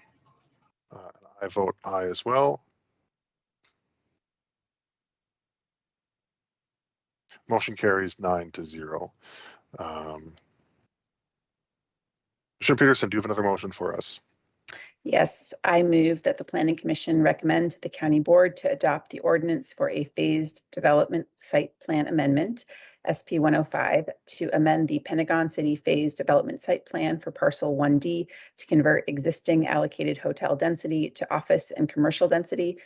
I vote aye as well. Motion carries 9-0. Commissioner Peterson, do you have another motion for us? Yes, I move that the Planning Commission recommend to the County Board to adopt the ordinance for a phased development site plan amendment, SP 105, to amend the Pentagon City Phased Development Site Plan for Parcel 1D to convert existing allocated hotel density to office and commercial density,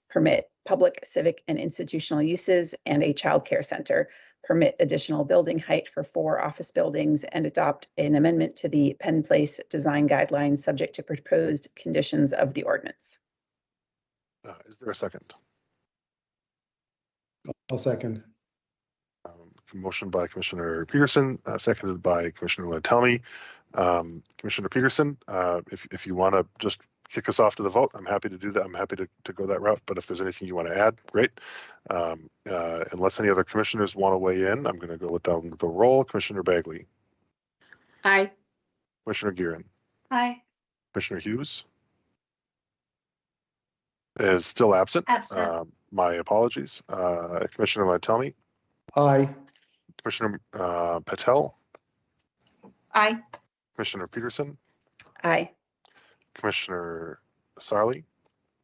permit public, civic, and institutional uses, and a child care center, permit additional building height for 4 office buildings, and adopt an amendment to the Penn Place design guidelines subject to proposed conditions of the ordinance. Is there a second? I'll second. Motion by Commissioner Peterson, seconded by Commissioner Lantelmi. Commissioner Peterson, if you want to just kick us off to the vote, I'm happy to do that. I'm happy to go that route, but if there's anything you want to add, great. Unless any other commissioners want to weigh in, I'm going to go with the roll. Commissioner Bagley. Aye. Commissioner Gearin. Aye. Commissioner Hughes is still absent. Absent. My apologies. Commissioner Lantelmi. Aye. Commissioner Patel. Aye. Commissioner Peterson. Aye. Commissioner Sarli.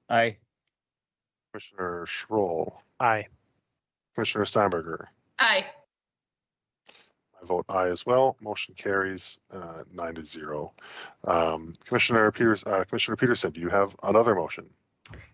Aye. Commissioner Schroll. Aye. Commissioner Steinberger. Aye. I vote aye as well. Motion carries 9-0. Commissioner Peterson, do you have another motion?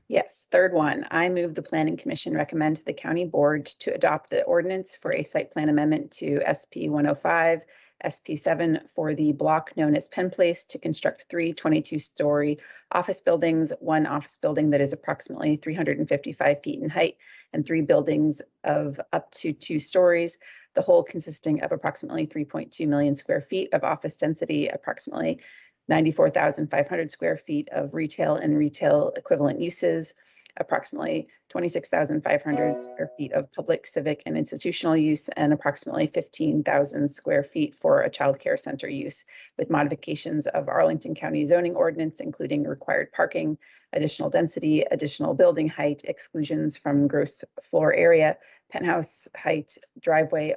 Yes, third one, I move the Planning Commission recommend to the County Board to adopt the ordinance for a site plan amendment to SP 105, SP 7 for the block known as Penn Place to construct 3 22-story office buildings, 1 office building that is approximately 355 feet in height, and 3 buildings of up to 2 stories, the whole consisting of approximately 3.2 million square feet of office density, approximately 94,500 square feet of retail and retail equivalent uses, approximately 26,500 square feet of public, civic, and institutional use, and approximately 15,000 square feet for a child care center use, with modifications of Arlington County zoning ordinance, including required parking, additional density, additional building height, exclusions from gross floor area, penthouse height, driveway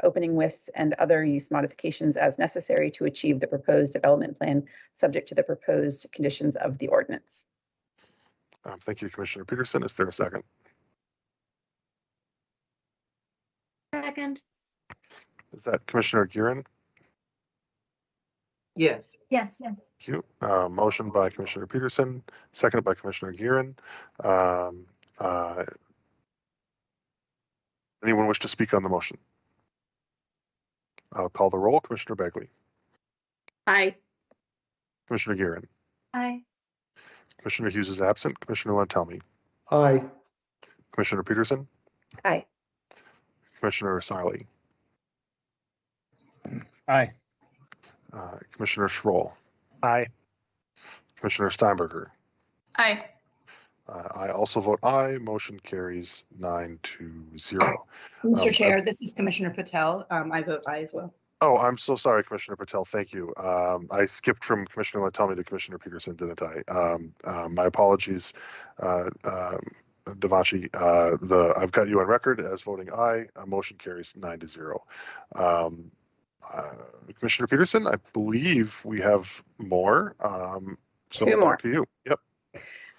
opening widths, and other use modifications as necessary to achieve the proposed development plan, subject to the proposed conditions of the ordinance. Thank you, Commissioner Peterson. Is there a second? Second. Is that Commissioner Gearin? Yes. Yes. Thank you. Motion by Commissioner Peterson, seconded by Commissioner Gearin. Anyone wish to speak on the motion? I'll call the roll. Commissioner Bagley. Aye. Commissioner Gearin. Aye. Commissioner Hughes is absent. Commissioner Lantelmi. Aye. Commissioner Peterson. Aye. Commissioner Sarli. Aye. Commissioner Schroll. Aye. Commissioner Steinberger. Aye. I also vote aye. Motion carries 9-0. Mr. Chair, this is Commissioner Patel. I vote aye as well. Oh, I'm so sorry, Commissioner Patel. Thank you. I skipped from Commissioner Lantelmi to Commissioner Peterson, didn't I? My apologies, Devanshi. I've got you on record as voting aye. Motion carries 9-0. Commissioner Peterson, I believe we have more. So Two more. back to you. Yep.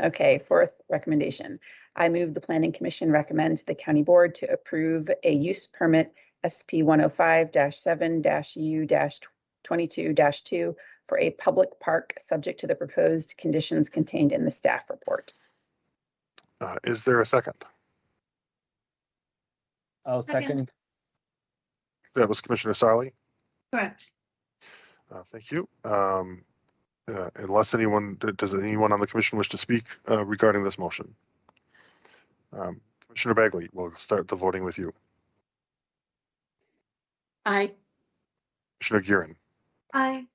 Okay, fourth recommendation. I move the Planning Commission recommend to the County Board to approve a use permit SP 105-7-U-22-2 for a public park subject to the proposed conditions contained in the staff report. Is there a second? I'll second. That was Commissioner Sarli. Correct. Thank you. Unless does anyone on the commission wish to speak regarding this motion? Commissioner Bagley, we'll start the voting with you. Aye. Commissioner Gearin. Aye.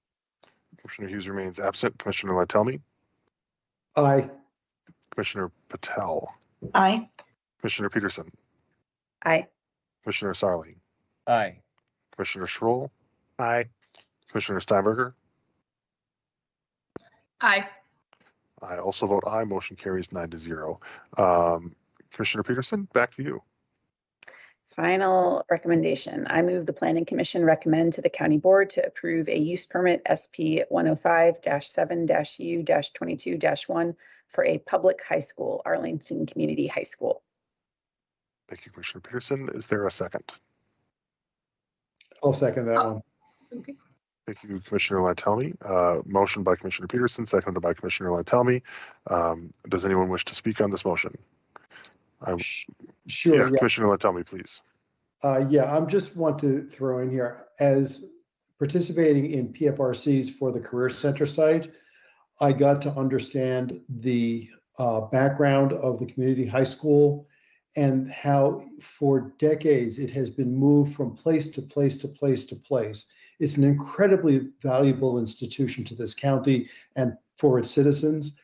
Commissioner Hughes remains absent. Commissioner Lantelmi. Aye. Commissioner Patel. Aye. Commissioner Peterson. Aye. Commissioner Sarli. Aye. Commissioner Schroll. Aye. Commissioner Steinberger. Aye. I also vote aye. Motion carries 9-0. Commissioner Peterson, back to you. Final recommendation. I move the Planning Commission recommend to the County Board to approve a use permit SP 105-7-U-22-1 for a public high school, Arlington Community High School. Thank you, Commissioner Peterson. Is there a second? I'll second that one. Okay. Thank you, Commissioner Lantelmi. Motion by Commissioner Peterson, seconded by Commissioner Lantelmi. Does anyone wish to speak on this motion? Sure. Yeah, Commissioner Lantelmi, please. Yeah, I just want to throw in here, as participating in PFRCs for the Career Center site, I got to understand the background of the community high school and how for decades it has been moved from place to place to place to place. It's an incredibly valuable institution to this county and for its citizens,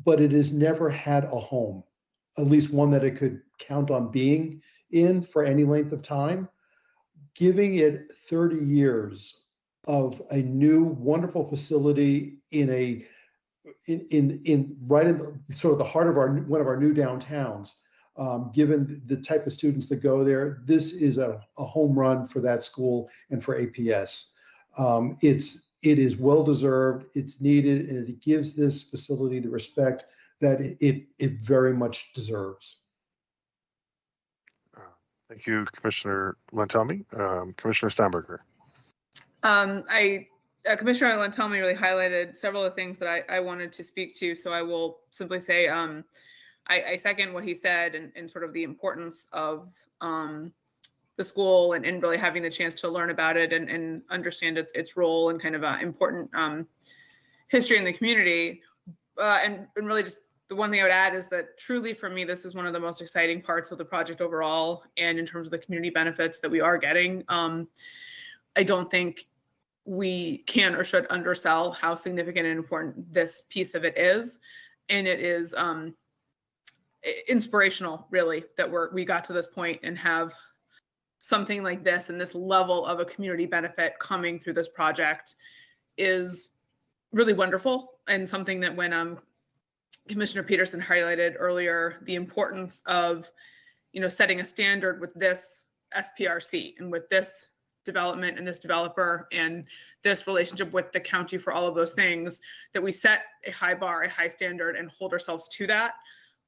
but it has never had a home, at least one that it could count on being in for any length of time. Giving it 30 years of a new wonderful facility in right in sort of the heart of one of our new downtowns, given the type of students that go there, this is a home run for that school and for APS. It is well deserved, it's needed, and it gives this facility the respect that it very much deserves. Thank you, Commissioner Lantelmi. Commissioner Steinberger. Commissioner Lantelmi really highlighted several of the things that I wanted to speak to, so I will simply say I second what he said and sort of the importance of the school and really having the chance to learn about it and understand its role and kind of important history in the community. And really just the one thing I would add is that truly for me, this is one of the most exciting parts of the project overall. And in terms of the community benefits that we are getting, I don't think we can or should undersell how significant and important this piece of it is. And it is inspirational, really, that we got to this point and have something like this and this level of a community benefit coming through this project is really wonderful, and something that when Commissioner Peterson highlighted earlier, the importance of, setting a standard with this SPRC and with this development and this developer and this relationship with the county for all of those things, that we set a high bar, a high standard, and hold ourselves to that.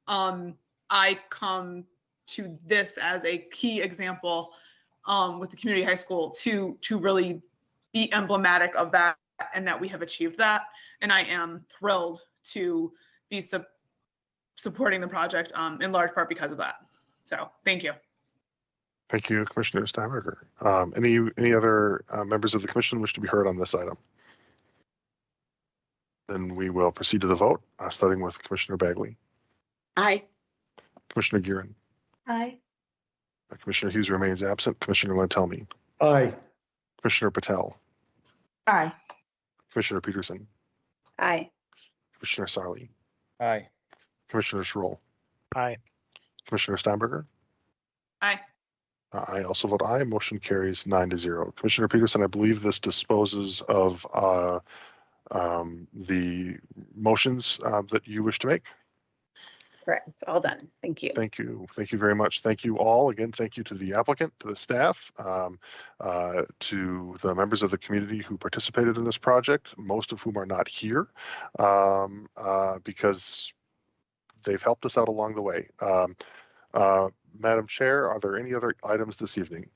I come to this as a key example with the community high school to really be emblematic of that and that we have achieved that. And I am thrilled to be supporting the project in large part because of that. So thank you. Thank you, Commissioner Steinberger. Any other members of the commission wish to be heard on this item? Then we will proceed to the vote, starting with Commissioner Bagley. Aye. Commissioner Gearin. Aye. Commissioner Hughes remains absent. Commissioner Lantelmi. Aye. Commissioner Patel. Aye. Commissioner Peterson. Aye. Commissioner Sarli. Aye. Commissioner Schroll. Aye. Commissioner Steinberger. Aye. I also vote aye. Motion carries 9-0. Commissioner Peterson, I believe this disposes of the motions that you wish to make. Correct. It's all done. Thank you. Thank you. Thank you very much. Thank you all. Again, thank you to the applicant, to the staff, to the members of the community who participated in this project, most of whom are not here because they've helped us out along the way. Madam Chair, are there any other items this evening?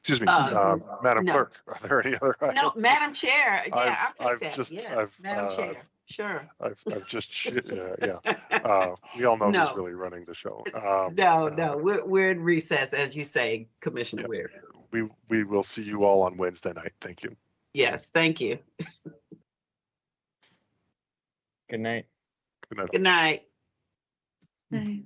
Excuse me, Madam no. Clerk, are there any other items? No, Madam Chair. Yeah, I'll take that. Just, yes, Madam Chair. Sure. I've just, yeah. We all know who's really running the show. No, we're in recess, as you say, Commissioner Weir. We will see you all on Wednesday night. Thank you. Yes, thank you. Good night. Good night. Good night. Aye.